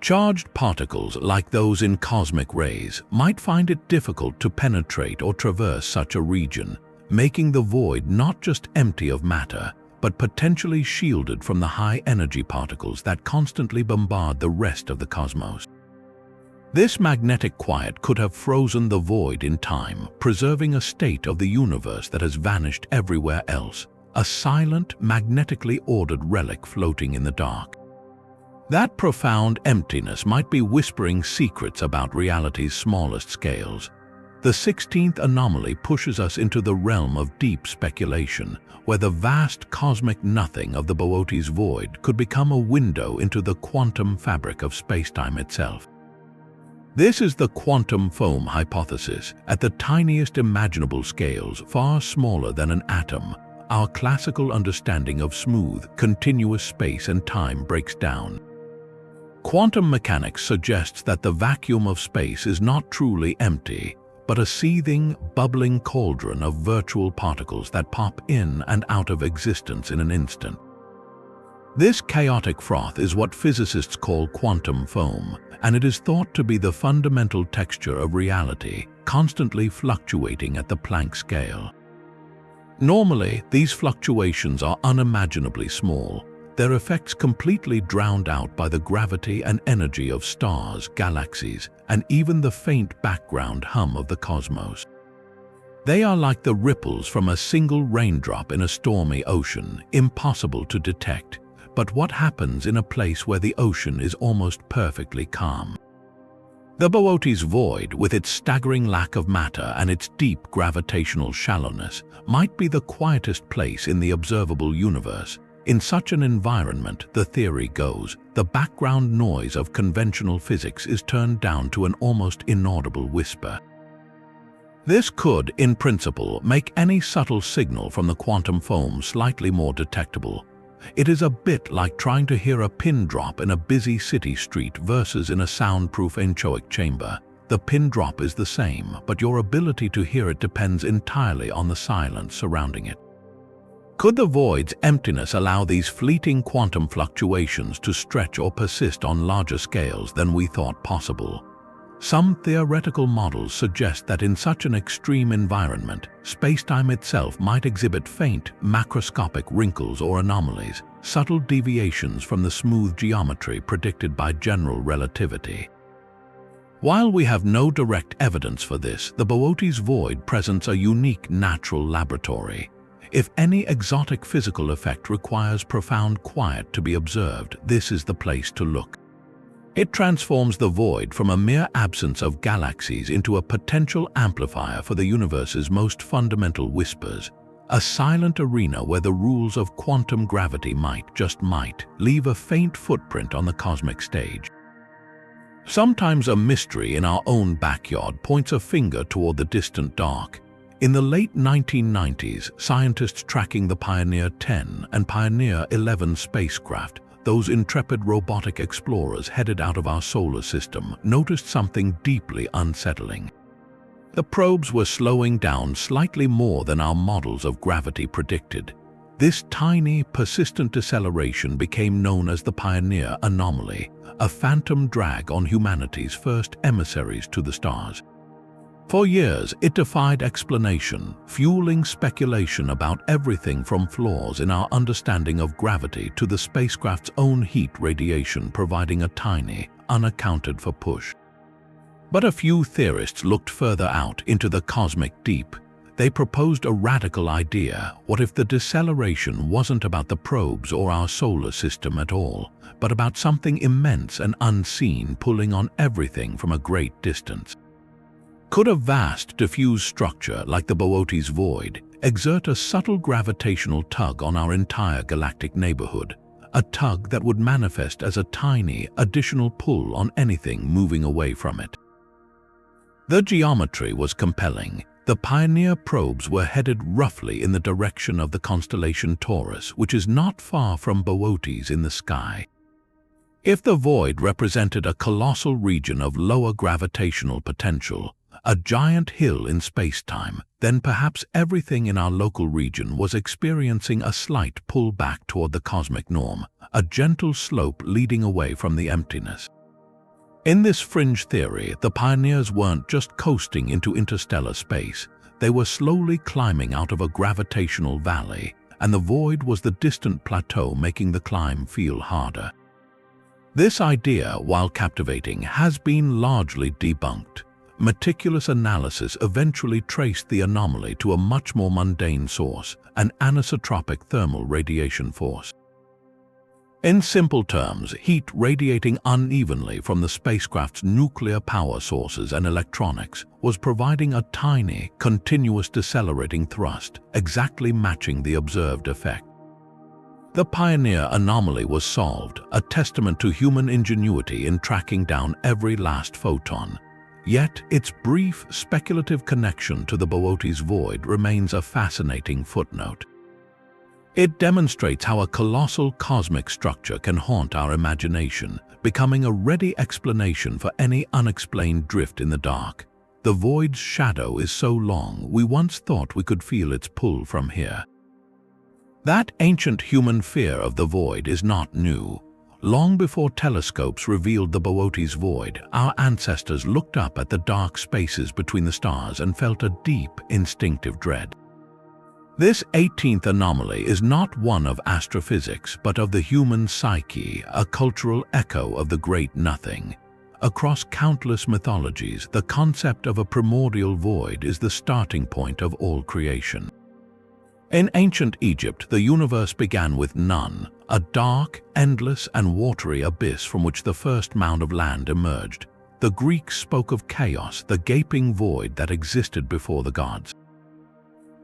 Charged particles, like those in cosmic rays, might find it difficult to penetrate or traverse such a region, making the void not just empty of matter, but potentially shielded from the high-energy particles that constantly bombard the rest of the cosmos. This magnetic quiet could have frozen the void in time, preserving a state of the universe that has vanished everywhere else, a silent, magnetically ordered relic floating in the dark. That profound emptiness might be whispering secrets about reality's smallest scales. The 16th anomaly pushes us into the realm of deep speculation, where the vast cosmic nothing of the Boötes Void could become a window into the quantum fabric of spacetime itself. This is the quantum foam hypothesis. At the tiniest imaginable scales, far smaller than an atom, our classical understanding of smooth, continuous space and time breaks down. Quantum mechanics suggests that the vacuum of space is not truly empty, but a seething, bubbling cauldron of virtual particles that pop in and out of existence in an instant. This chaotic froth is what physicists call quantum foam, and it is thought to be the fundamental texture of reality, constantly fluctuating at the Planck scale. Normally, these fluctuations are unimaginably small, their effects completely drowned out by the gravity and energy of stars, galaxies, and even the faint background hum of the cosmos. They are like the ripples from a single raindrop in a stormy ocean, impossible to detect. But what happens in a place where the ocean is almost perfectly calm? The Boötes Void, with its staggering lack of matter and its deep gravitational shallowness, might be the quietest place in the observable universe. In such an environment, the theory goes, the background noise of conventional physics is turned down to an almost inaudible whisper. This could, in principle, make any subtle signal from the quantum foam slightly more detectable. It is a bit like trying to hear a pin drop in a busy city street versus in a soundproof anechoic chamber. The pin drop is the same, but your ability to hear it depends entirely on the silence surrounding it. Could the void's emptiness allow these fleeting quantum fluctuations to stretch or persist on larger scales than we thought possible? Some theoretical models suggest that in such an extreme environment, spacetime itself might exhibit faint, macroscopic wrinkles or anomalies, subtle deviations from the smooth geometry predicted by general relativity. While we have no direct evidence for this, the Boötes Void presents a unique natural laboratory. If any exotic physical effect requires profound quiet to be observed, this is the place to look. It transforms the void from a mere absence of galaxies into a potential amplifier for the universe's most fundamental whispers, a silent arena where the rules of quantum gravity might leave a faint footprint on the cosmic stage. Sometimes a mystery in our own backyard points a finger toward the distant dark. In the late 1990s, scientists tracking the Pioneer 10 and Pioneer 11 spacecraft, those intrepid robotic explorers headed out of our solar system, noticed something deeply unsettling. The probes were slowing down slightly more than our models of gravity predicted. This tiny, persistent deceleration became known as the Pioneer Anomaly, a phantom drag on humanity's first emissaries to the stars. For years, it defied explanation, fueling speculation about everything from flaws in our understanding of gravity to the spacecraft's own heat radiation providing a tiny, unaccounted-for push. But a few theorists looked further out into the cosmic deep. They proposed a radical idea. What if the deceleration wasn't about the probes or our solar system at all, but about something immense and unseen pulling on everything from a great distance? Could a vast, diffuse structure like the Boötes Void exert a subtle gravitational tug on our entire galactic neighborhood, a tug that would manifest as a tiny, additional pull on anything moving away from it? The geometry was compelling. The Pioneer probes were headed roughly in the direction of the constellation Taurus, which is not far from Boötes in the sky. If the void represented a colossal region of lower gravitational potential, a giant hill in space-time, then perhaps everything in our local region was experiencing a slight pull back toward the cosmic norm, a gentle slope leading away from the emptiness. In this fringe theory, the pioneers weren't just coasting into interstellar space, they were slowly climbing out of a gravitational valley, and the void was the distant plateau making the climb feel harder. This idea, while captivating, has been largely debunked. Meticulous analysis eventually traced the anomaly to a much more mundane source, an anisotropic thermal radiation force. In simple terms, heat radiating unevenly from the spacecraft's nuclear power sources and electronics was providing a tiny, continuous decelerating thrust, exactly matching the observed effect. The Pioneer anomaly was solved, a testament to human ingenuity in tracking down every last photon. Yet, its brief, speculative connection to the Boötes Void remains a fascinating footnote. It demonstrates how a colossal cosmic structure can haunt our imagination, becoming a ready explanation for any unexplained drift in the dark. The void's shadow is so long, we once thought we could feel its pull from here. That ancient human fear of the void is not new. Long before telescopes revealed the Boötes Void, our ancestors looked up at the dark spaces between the stars and felt a deep, instinctive dread. This 18th anomaly is not one of astrophysics, but of the human psyche, a cultural echo of the Great Nothing. Across countless mythologies, the concept of a primordial void is the starting point of all creation. In ancient Egypt, the universe began with none, a dark, endless, and watery abyss from which the first mound of land emerged. The Greeks spoke of chaos, the gaping void that existed before the gods.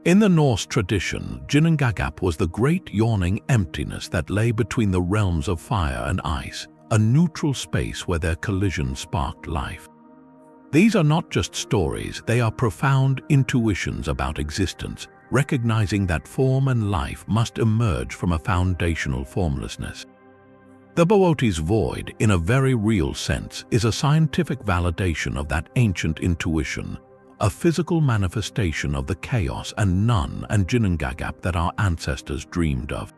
In the Norse tradition, Ginnungagap was the great yawning emptiness that lay between the realms of fire and ice, a neutral space where their collision sparked life. These are not just stories, they are profound intuitions about existence, recognizing that form and life must emerge from a foundational formlessness. The Boötes Void, in a very real sense, is a scientific validation of that ancient intuition, a physical manifestation of the chaos and none and Ginnungagap that our ancestors dreamed of.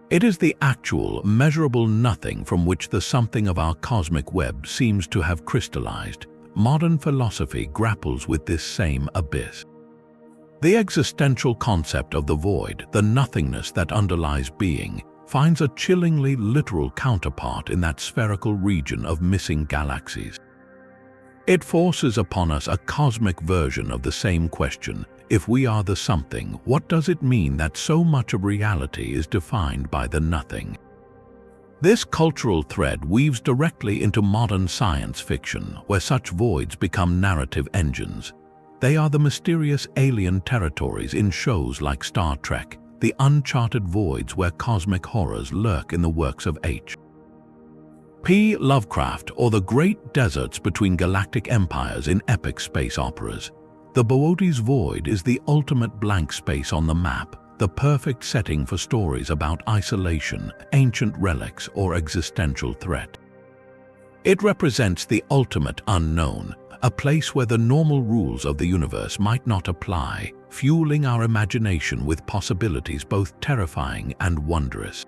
It is the actual, measurable nothing from which the something of our cosmic web seems to have crystallized. Modern philosophy grapples with this same abyss. The existential concept of the void, the nothingness that underlies being, finds a chillingly literal counterpart in that spherical region of missing galaxies. It forces upon us a cosmic version of the same question: if we are the something, what does it mean that so much of reality is defined by the nothing? This cultural thread weaves directly into modern science fiction, where such voids become narrative engines. They are the mysterious alien territories in shows like Star Trek, the uncharted voids where cosmic horrors lurk in the works of H.P. Lovecraft, or the great deserts between galactic empires in epic space operas. The Boötes Void is the ultimate blank space on the map, the perfect setting for stories about isolation, ancient relics, or existential threat. It represents the ultimate unknown, a place where the normal rules of the universe might not apply, fueling our imagination with possibilities both terrifying and wondrous.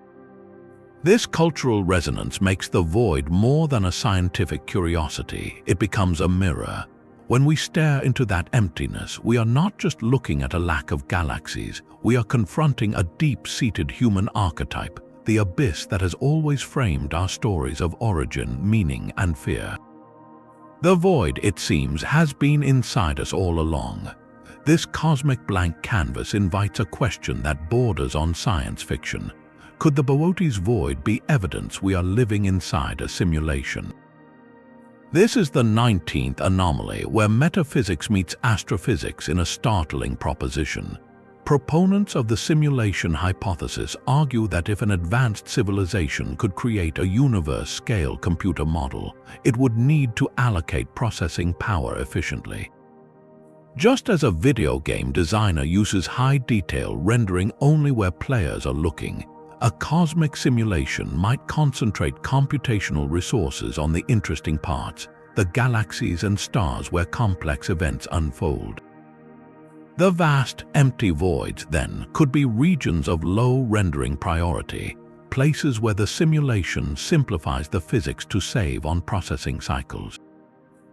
This cultural resonance makes the void more than a scientific curiosity. It becomes a mirror. When we stare into that emptiness, we are not just looking at a lack of galaxies, we are confronting a deep-seated human archetype, the abyss that has always framed our stories of origin, meaning, and fear. The void, it seems, has been inside us all along. This cosmic blank canvas invites a question that borders on science fiction. Could the Boötes Void be evidence we are living inside a simulation? This is the 19th anomaly, where metaphysics meets astrophysics in a startling proposition. Proponents of the simulation hypothesis argue that if an advanced civilization could create a universe-scale computer model, it would need to allocate processing power efficiently. Just as a video game designer uses high detail rendering only where players are looking, a cosmic simulation might concentrate computational resources on the interesting parts, the galaxies and stars where complex events unfold. The vast, empty voids, then, could be regions of low rendering priority, places where the simulation simplifies the physics to save on processing cycles.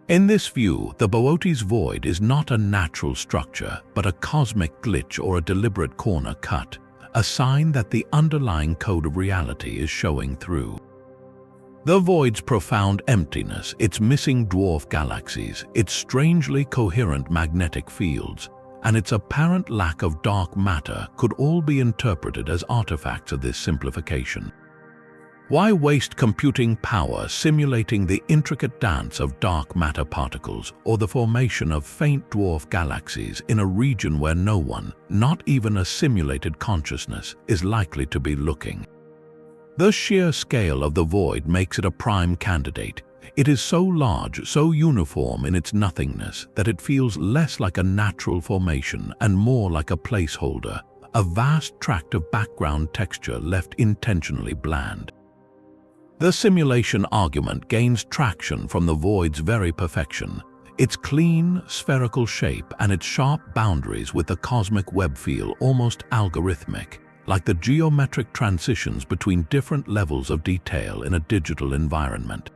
In this view, the Boötes Void is not a natural structure, but a cosmic glitch or a deliberate corner cut, a sign that the underlying code of reality is showing through. The void's profound emptiness, its missing dwarf galaxies, its strangely coherent magnetic fields, and its apparent lack of dark matter could all be interpreted as artifacts of this simplification. Why waste computing power simulating the intricate dance of dark matter particles or the formation of faint dwarf galaxies in a region where no one, not even a simulated consciousness, is likely to be looking? The sheer scale of the void makes it a prime candidate. It is so large, so uniform in its nothingness, that it feels less like a natural formation and more like a placeholder, a vast tract of background texture left intentionally bland. The simulation argument gains traction from the void's very perfection, its clean, spherical shape and its sharp boundaries with the cosmic web feel almost algorithmic, like the geometric transitions between different levels of detail in a digital environment.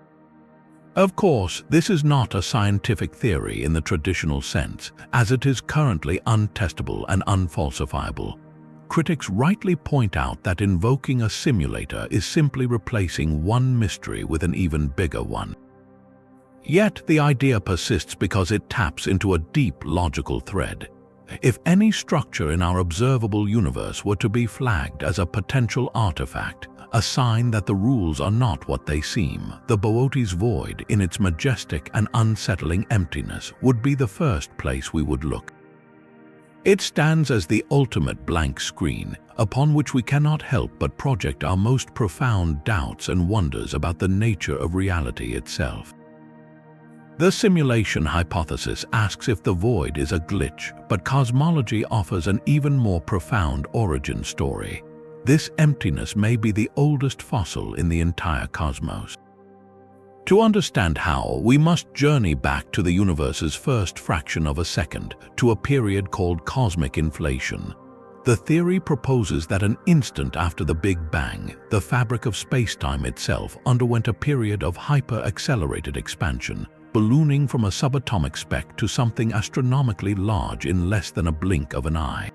Of course, this is not a scientific theory in the traditional sense, as it is currently untestable and unfalsifiable. Critics rightly point out that invoking a simulator is simply replacing one mystery with an even bigger one. Yet the idea persists because it taps into a deep logical thread. If any structure in our observable universe were to be flagged as a potential artifact, a sign that the rules are not what they seem, the Boötes Void, in its majestic and unsettling emptiness, would be the first place we would look. It stands as the ultimate blank screen, upon which we cannot help but project our most profound doubts and wonders about the nature of reality itself. The simulation hypothesis asks if the void is a glitch, but cosmology offers an even more profound origin story. This emptiness may be the oldest fossil in the entire cosmos. To understand how, we must journey back to the universe's first fraction of a second, to a period called cosmic inflation. The theory proposes that an instant after the Big Bang, the fabric of space-time itself underwent a period of hyper-accelerated expansion, ballooning from a subatomic speck to something astronomically large in less than a blink of an eye.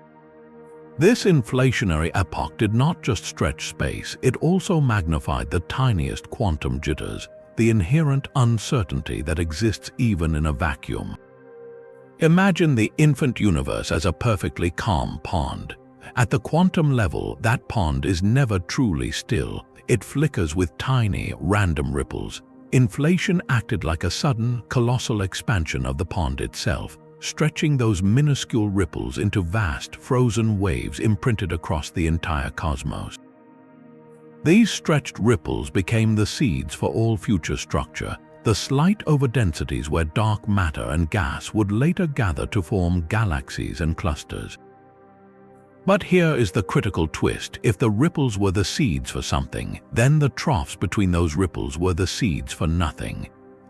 This inflationary epoch did not just stretch space, it also magnified the tiniest quantum jitters, the inherent uncertainty that exists even in a vacuum. Imagine the infant universe as a perfectly calm pond. At the quantum level, that pond is never truly still. It flickers with tiny, random ripples. Inflation acted like a sudden, colossal expansion of the pond itself, stretching those minuscule ripples into vast, frozen waves imprinted across the entire cosmos. These stretched ripples became the seeds for all future structure, the slight overdensities where dark matter and gas would later gather to form galaxies and clusters. But here is the critical twist. If the ripples were the seeds for something, then the troughs between those ripples were the seeds for nothing.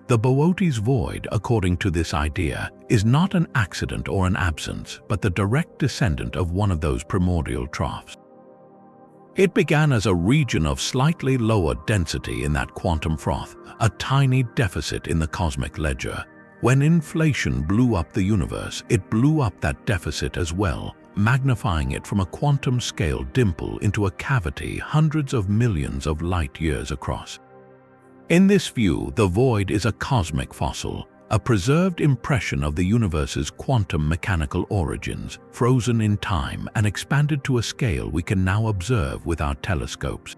The Boötes Void, according to this idea, is not an accident or an absence, but the direct descendant of one of those primordial troughs. It began as a region of slightly lower density in that quantum froth, a tiny deficit in the cosmic ledger. When inflation blew up the universe, it blew up that deficit as well, magnifying it from a quantum-scale dimple into a cavity hundreds of millions of light-years across. In this view, the void is a cosmic fossil, a preserved impression of the universe's quantum mechanical origins, frozen in time and expanded to a scale we can now observe with our telescopes.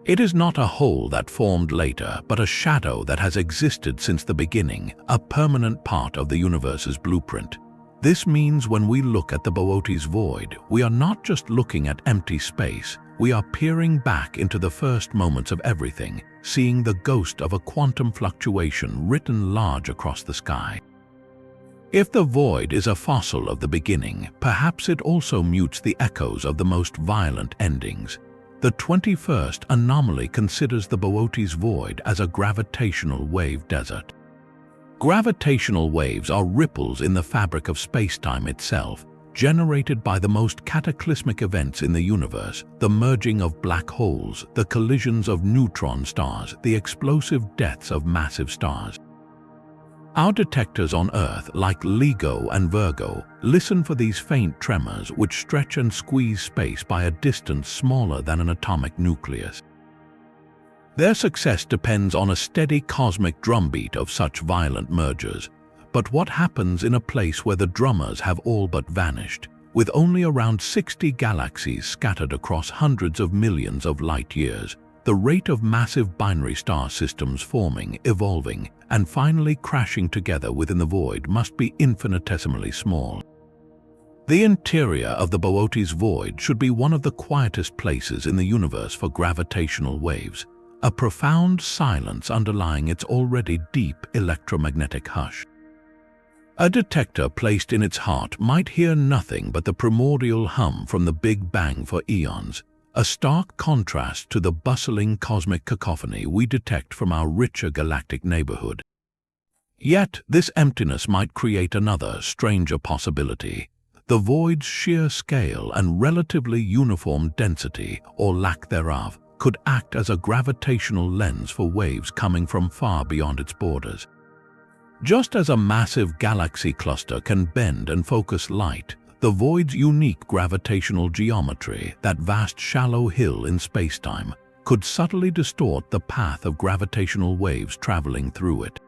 It is not a hole that formed later, but a shadow that has existed since the beginning, a permanent part of the universe's blueprint. This means when we look at the Boötes Void, we are not just looking at empty space, we are peering back into the first moments of everything, seeing the ghost of a quantum fluctuation written large across the sky. If the void is a fossil of the beginning, perhaps it also mutes the echoes of the most violent endings. The 21st anomaly considers the Boötes Void as a gravitational wave desert. Gravitational waves are ripples in the fabric of space-time itself, generated by the most cataclysmic events in the universe, the merging of black holes, the collisions of neutron stars, the explosive deaths of massive stars. Our detectors on Earth, like LIGO and Virgo, listen for these faint tremors which stretch and squeeze space by a distance smaller than an atomic nucleus. Their success depends on a steady cosmic drumbeat of such violent mergers. But what happens in a place where the drummers have all but vanished, with only around 60 galaxies scattered across hundreds of millions of light-years? The rate of massive binary star systems forming, evolving, and finally crashing together within the void must be infinitesimally small. The interior of the Boötes Void should be one of the quietest places in the universe for gravitational waves, a profound silence underlying its already deep electromagnetic hush. A detector placed in its heart might hear nothing but the primordial hum from the Big Bang for eons, a stark contrast to the bustling cosmic cacophony we detect from our richer galactic neighborhood. Yet, this emptiness might create another, stranger possibility. The void's sheer scale and relatively uniform density, or lack thereof, could act as a gravitational lens for waves coming from far beyond its borders. Just as a massive galaxy cluster can bend and focus light, the void's unique gravitational geometry, that vast shallow hill in spacetime, could subtly distort the path of gravitational waves traveling through it.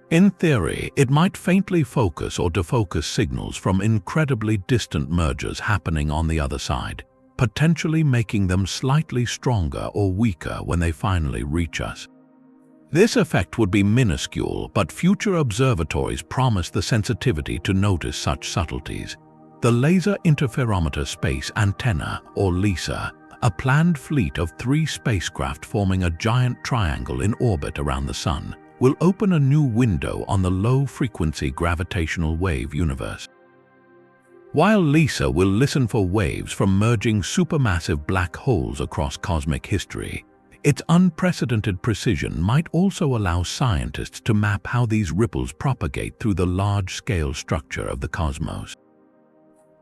In theory, it might faintly focus or defocus signals from incredibly distant mergers happening on the other side, potentially making them slightly stronger or weaker when they finally reach us. This effect would be minuscule, but future observatories promise the sensitivity to notice such subtleties. The Laser Interferometer Space Antenna, or LISA, a planned fleet of 3 spacecraft forming a giant triangle in orbit around the Sun, will open a new window on the low-frequency gravitational wave universe. While LISA will listen for waves from merging supermassive black holes across cosmic history, its unprecedented precision might also allow scientists to map how these ripples propagate through the large-scale structure of the cosmos.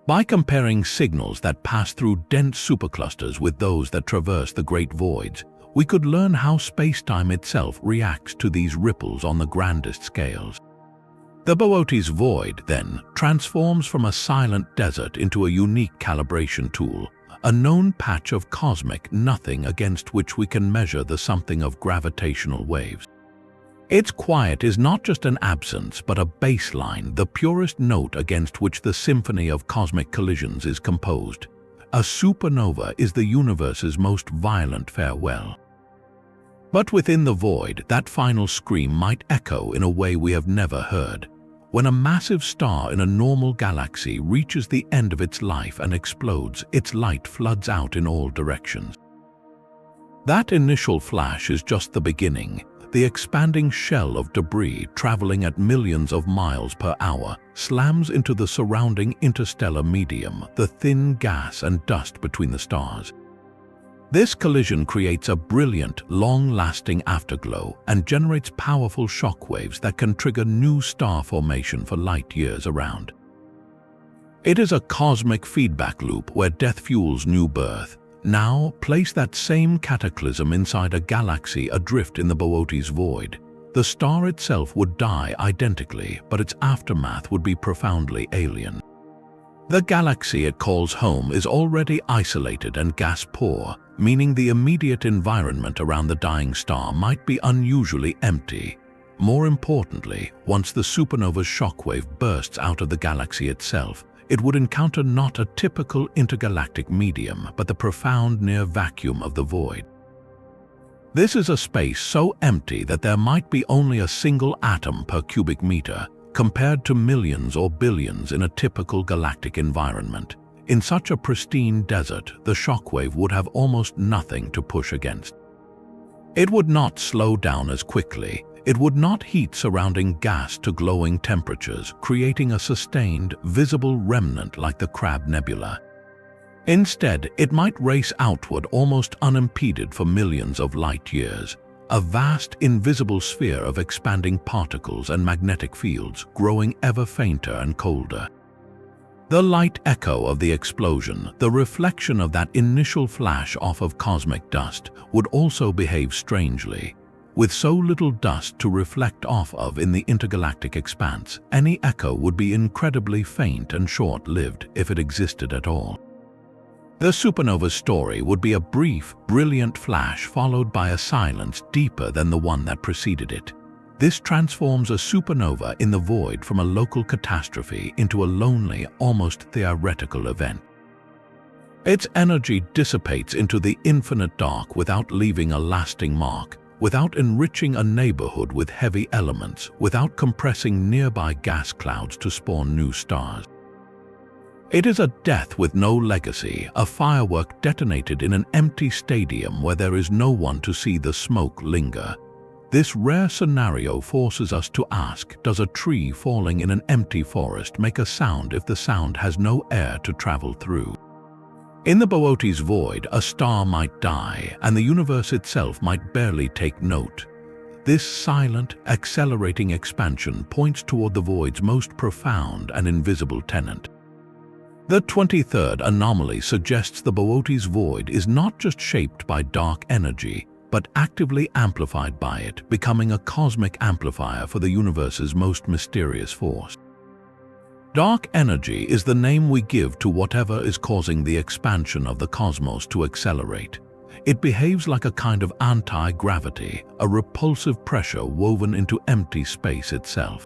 By comparing signals that pass through dense superclusters with those that traverse the great voids, we could learn how space-time itself reacts to these ripples on the grandest scales. The Boötes Void, then, transforms from a silent desert into a unique calibration tool, a known patch of cosmic nothing against which we can measure the something of gravitational waves. Its quiet is not just an absence, but a baseline, the purest note against which the symphony of cosmic collisions is composed. A supernova is the universe's most violent farewell. But within the void, that final scream might echo in a way we have never heard. When a massive star in a normal galaxy reaches the end of its life and explodes, its light floods out in all directions. That initial flash is just the beginning. The expanding shell of debris traveling at millions of miles per hour slams into the surrounding interstellar medium, the thin gas and dust between the stars. This collision creates a brilliant, long-lasting afterglow and generates powerful shockwaves that can trigger new star formation for light years around. It is a cosmic feedback loop where death fuels new birth. Now, place that same cataclysm inside a galaxy adrift in the Boötes Void. The star itself would die identically, but its aftermath would be profoundly alien. The galaxy it calls home is already isolated and gas-poor, meaning the immediate environment around the dying star might be unusually empty. More importantly, once the supernova's shockwave bursts out of the galaxy itself, it would encounter not a typical intergalactic medium, but the profound near vacuum of the void. This is a space so empty that there might be only a single atom per cubic meter, compared to millions or billions in a typical galactic environment. In such a pristine desert, the shockwave would have almost nothing to push against. It would not slow down as quickly. It would not heat surrounding gas to glowing temperatures, creating a sustained, visible remnant like the Crab Nebula. Instead, it might race outward almost unimpeded for millions of light years, a vast, invisible sphere of expanding particles and magnetic fields growing ever fainter and colder. The light echo of the explosion, the reflection of that initial flash off of cosmic dust, would also behave strangely. With so little dust to reflect off of in the intergalactic expanse, any echo would be incredibly faint and short-lived if it existed at all. The supernova's story would be a brief, brilliant flash followed by a silence deeper than the one that preceded it. This transforms a supernova in the void from a local catastrophe into a lonely, almost theoretical event. Its energy dissipates into the infinite dark without leaving a lasting mark, without enriching a neighborhood with heavy elements, without compressing nearby gas clouds to spawn new stars. It is a death with no legacy, a firework detonated in an empty stadium where there is no one to see the smoke linger. This rare scenario forces us to ask, does a tree falling in an empty forest make a sound if the sound has no air to travel through? In the Boötes Void, a star might die, and the universe itself might barely take note. This silent, accelerating expansion points toward the void's most profound and invisible tenant. The 23rd anomaly suggests the Boötes Void is not just shaped by dark energy, but actively amplified by it, becoming a cosmic amplifier for the universe's most mysterious force. Dark energy is the name we give to whatever is causing the expansion of the cosmos to accelerate. It behaves like a kind of anti-gravity, a repulsive pressure woven into empty space itself.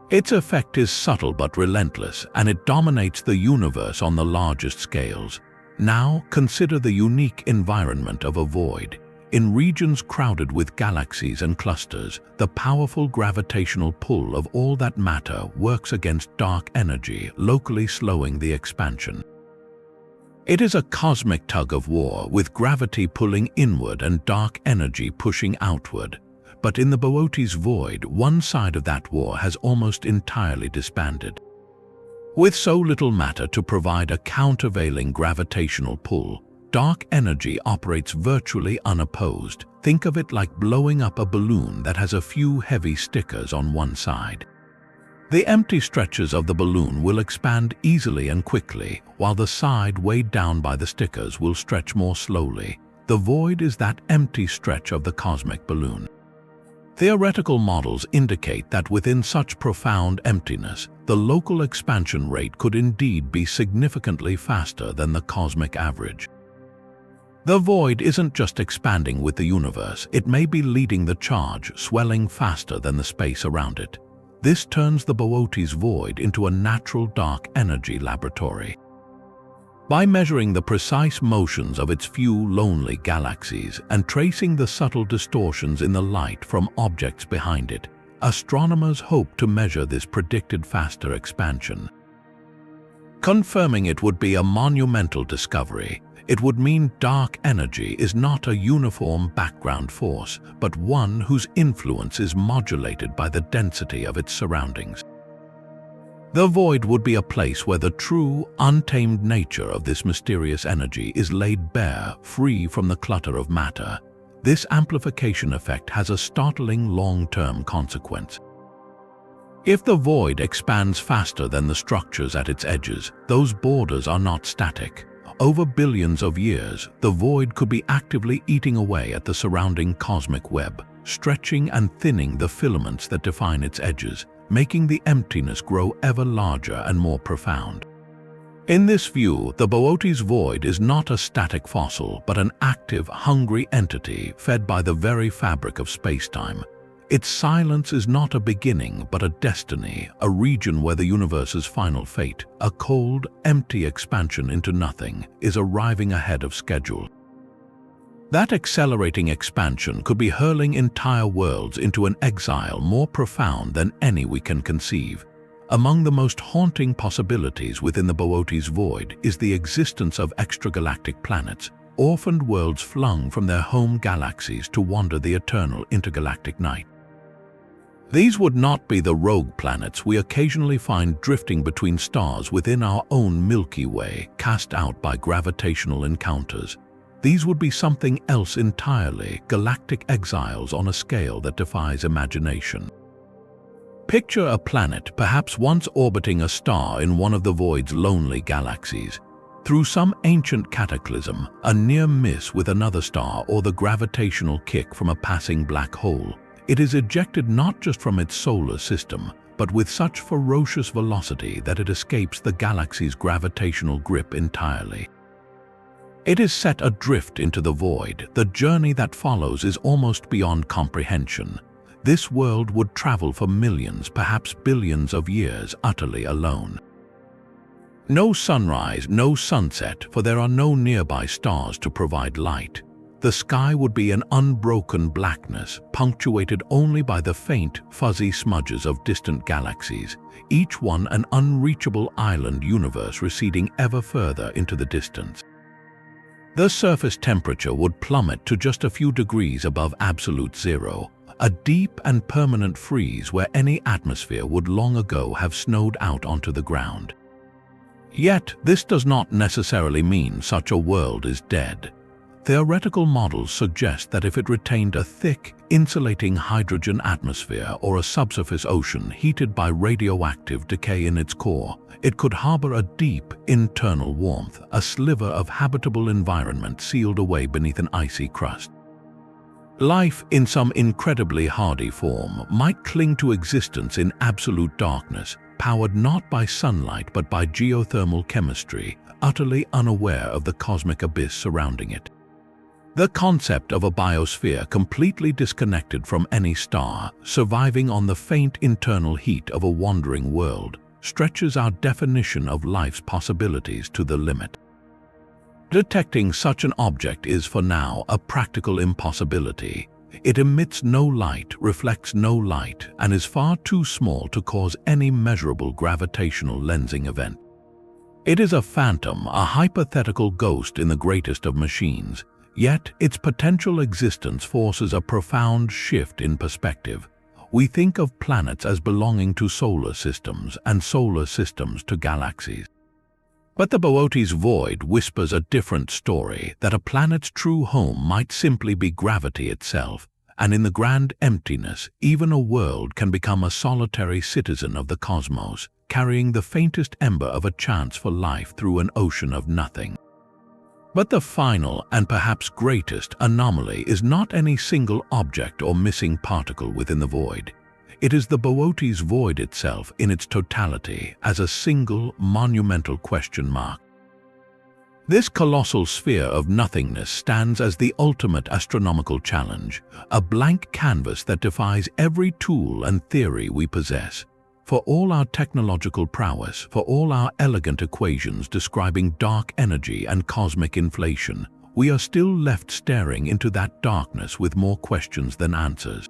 Its effect is subtle but relentless, and it dominates the universe on the largest scales. Now, consider the unique environment of a void. In regions crowded with galaxies and clusters, the powerful gravitational pull of all that matter works against dark energy, locally slowing the expansion. It is a cosmic tug-of-war, with gravity pulling inward and dark energy pushing outward. But in the Boötes Void, one side of that war has almost entirely disbanded. With so little matter to provide a countervailing gravitational pull, dark energy operates virtually unopposed. Think of it like blowing up a balloon that has a few heavy stickers on one side. The empty stretches of the balloon will expand easily and quickly, while the side weighed down by the stickers will stretch more slowly. The void is that empty stretch of the cosmic balloon. Theoretical models indicate that within such profound emptiness, the local expansion rate could indeed be significantly faster than the cosmic average. The void isn't just expanding with the universe, it may be leading the charge, swelling faster than the space around it. This turns the Boötes Void into a natural dark energy laboratory. By measuring the precise motions of its few lonely galaxies and tracing the subtle distortions in the light from objects behind it, astronomers hope to measure this predicted faster expansion. Confirming it would be a monumental discovery. It would mean dark energy is not a uniform background force, but one whose influence is modulated by the density of its surroundings. The void would be a place where the true, untamed nature of this mysterious energy is laid bare, free from the clutter of matter. This amplification effect has a startling long-term consequence. If the void expands faster than the structures at its edges, those borders are not static. Over billions of years, the void could be actively eating away at the surrounding cosmic web, stretching and thinning the filaments that define its edges, making the emptiness grow ever larger and more profound. In this view, the Boötes Void is not a static fossil, but an active, hungry entity fed by the very fabric of spacetime. Its silence is not a beginning, but a destiny, a region where the universe's final fate, a cold, empty expansion into nothing, is arriving ahead of schedule. That accelerating expansion could be hurling entire worlds into an exile more profound than any we can conceive. Among the most haunting possibilities within the Boötes Void is the existence of extragalactic planets, orphaned worlds flung from their home galaxies to wander the eternal intergalactic night. These would not be the rogue planets we occasionally find drifting between stars within our own Milky Way, cast out by gravitational encounters. These would be something else entirely, galactic exiles on a scale that defies imagination. Picture a planet perhaps once orbiting a star in one of the void's lonely galaxies. Through some ancient cataclysm, a near miss with another star, or the gravitational kick from a passing black hole, it is ejected not just from its solar system, but with such ferocious velocity that it escapes the galaxy's gravitational grip entirely. It is set adrift into the void. The journey that follows is almost beyond comprehension. This world would travel for millions, perhaps billions of years, utterly alone. No sunrise, no sunset, for there are no nearby stars to provide light. The sky would be an unbroken blackness, punctuated only by the faint, fuzzy smudges of distant galaxies, each one an unreachable island universe receding ever further into the distance. The surface temperature would plummet to just a few degrees above absolute zero, a deep and permanent freeze where any atmosphere would long ago have snowed out onto the ground. Yet, this does not necessarily mean such a world is dead. Theoretical models suggest that if it retained a thick, insulating hydrogen atmosphere or a subsurface ocean heated by radioactive decay in its core, it could harbor a deep, internal warmth, a sliver of habitable environment sealed away beneath an icy crust. Life, in some incredibly hardy form, might cling to existence in absolute darkness, powered not by sunlight but by geothermal chemistry, utterly unaware of the cosmic abyss surrounding it. The concept of a biosphere completely disconnected from any star, surviving on the faint internal heat of a wandering world, stretches our definition of life's possibilities to the limit. Detecting such an object is for now a practical impossibility. It emits no light, reflects no light, and is far too small to cause any measurable gravitational lensing event. It is a phantom, a hypothetical ghost in the greatest of machines, yet its potential existence forces a profound shift in perspective. We think of planets as belonging to solar systems and solar systems to galaxies. But the Boötes Void whispers a different story, that a planet's true home might simply be gravity itself, and in the grand emptiness, even a world can become a solitary citizen of the cosmos, carrying the faintest ember of a chance for life through an ocean of nothing. But the final, and perhaps greatest, anomaly is not any single object or missing particle within the void. It is the Boötes Void itself in its totality, as a single, monumental question mark. This colossal sphere of nothingness stands as the ultimate astronomical challenge, a blank canvas that defies every tool and theory we possess. For all our technological prowess, for all our elegant equations describing dark energy and cosmic inflation, we are still left staring into that darkness with more questions than answers.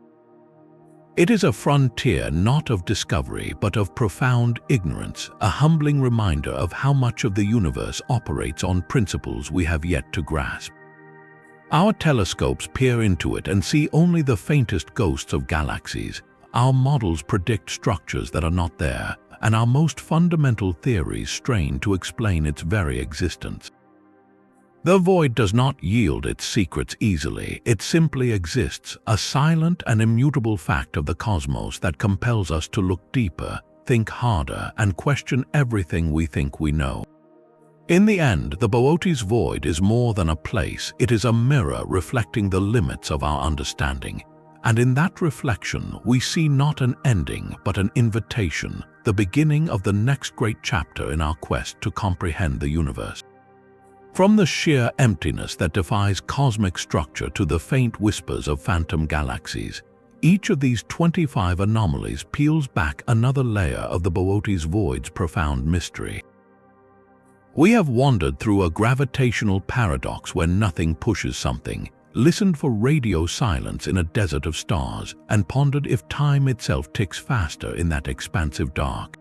It is a frontier not of discovery but of profound ignorance, a humbling reminder of how much of the universe operates on principles we have yet to grasp. Our telescopes peer into it and see only the faintest ghosts of galaxies. Our models predict structures that are not there, and our most fundamental theories strain to explain its very existence. The void does not yield its secrets easily. It simply exists, a silent and immutable fact of the cosmos that compels us to look deeper, think harder, and question everything we think we know. In the end, the Boötes Void is more than a place. It is a mirror reflecting the limits of our understanding. And in that reflection, we see not an ending, but an invitation, the beginning of the next great chapter in our quest to comprehend the universe. From the sheer emptiness that defies cosmic structure to the faint whispers of phantom galaxies, each of these 25 anomalies peels back another layer of the Boötes Void's profound mystery. We have wandered through a gravitational paradox where nothing pushes something, listened for radio silence in a desert of stars, and pondered if time itself ticks faster in that expansive dark.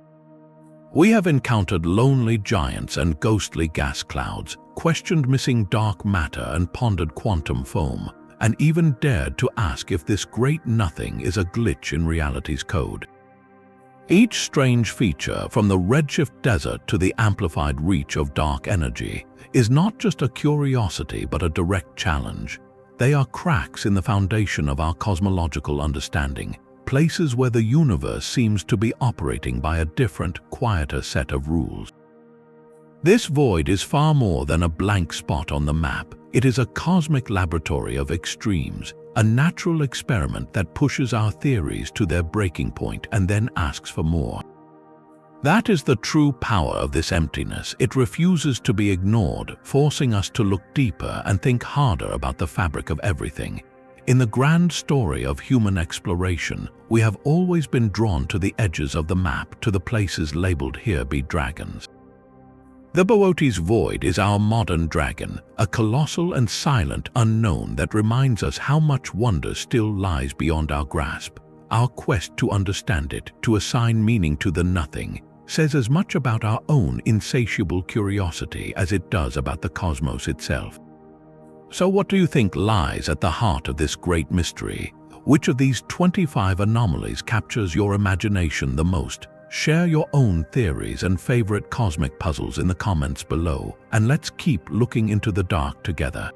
We have encountered lonely giants and ghostly gas clouds, questioned missing dark matter and pondered quantum foam, and even dared to ask if this great nothing is a glitch in reality's code. Each strange feature, from the redshift desert to the amplified reach of dark energy, is not just a curiosity but a direct challenge. They are cracks in the foundation of our cosmological understanding, places where the universe seems to be operating by a different, quieter set of rules. This void is far more than a blank spot on the map. It is a cosmic laboratory of extremes, a natural experiment that pushes our theories to their breaking point and then asks for more. That is the true power of this emptiness. It refuses to be ignored, forcing us to look deeper and think harder about the fabric of everything. In the grand story of human exploration, we have always been drawn to the edges of the map, to the places labeled "Here be dragons." The Boötes Void is our modern dragon, a colossal and silent unknown that reminds us how much wonder still lies beyond our grasp. Our quest to understand it, to assign meaning to the nothing, says as much about our own insatiable curiosity as it does about the cosmos itself. So what do you think lies at the heart of this great mystery? Which of these 25 anomalies captures your imagination the most? Share your own theories and favorite cosmic puzzles in the comments below, and let's keep looking into the dark together.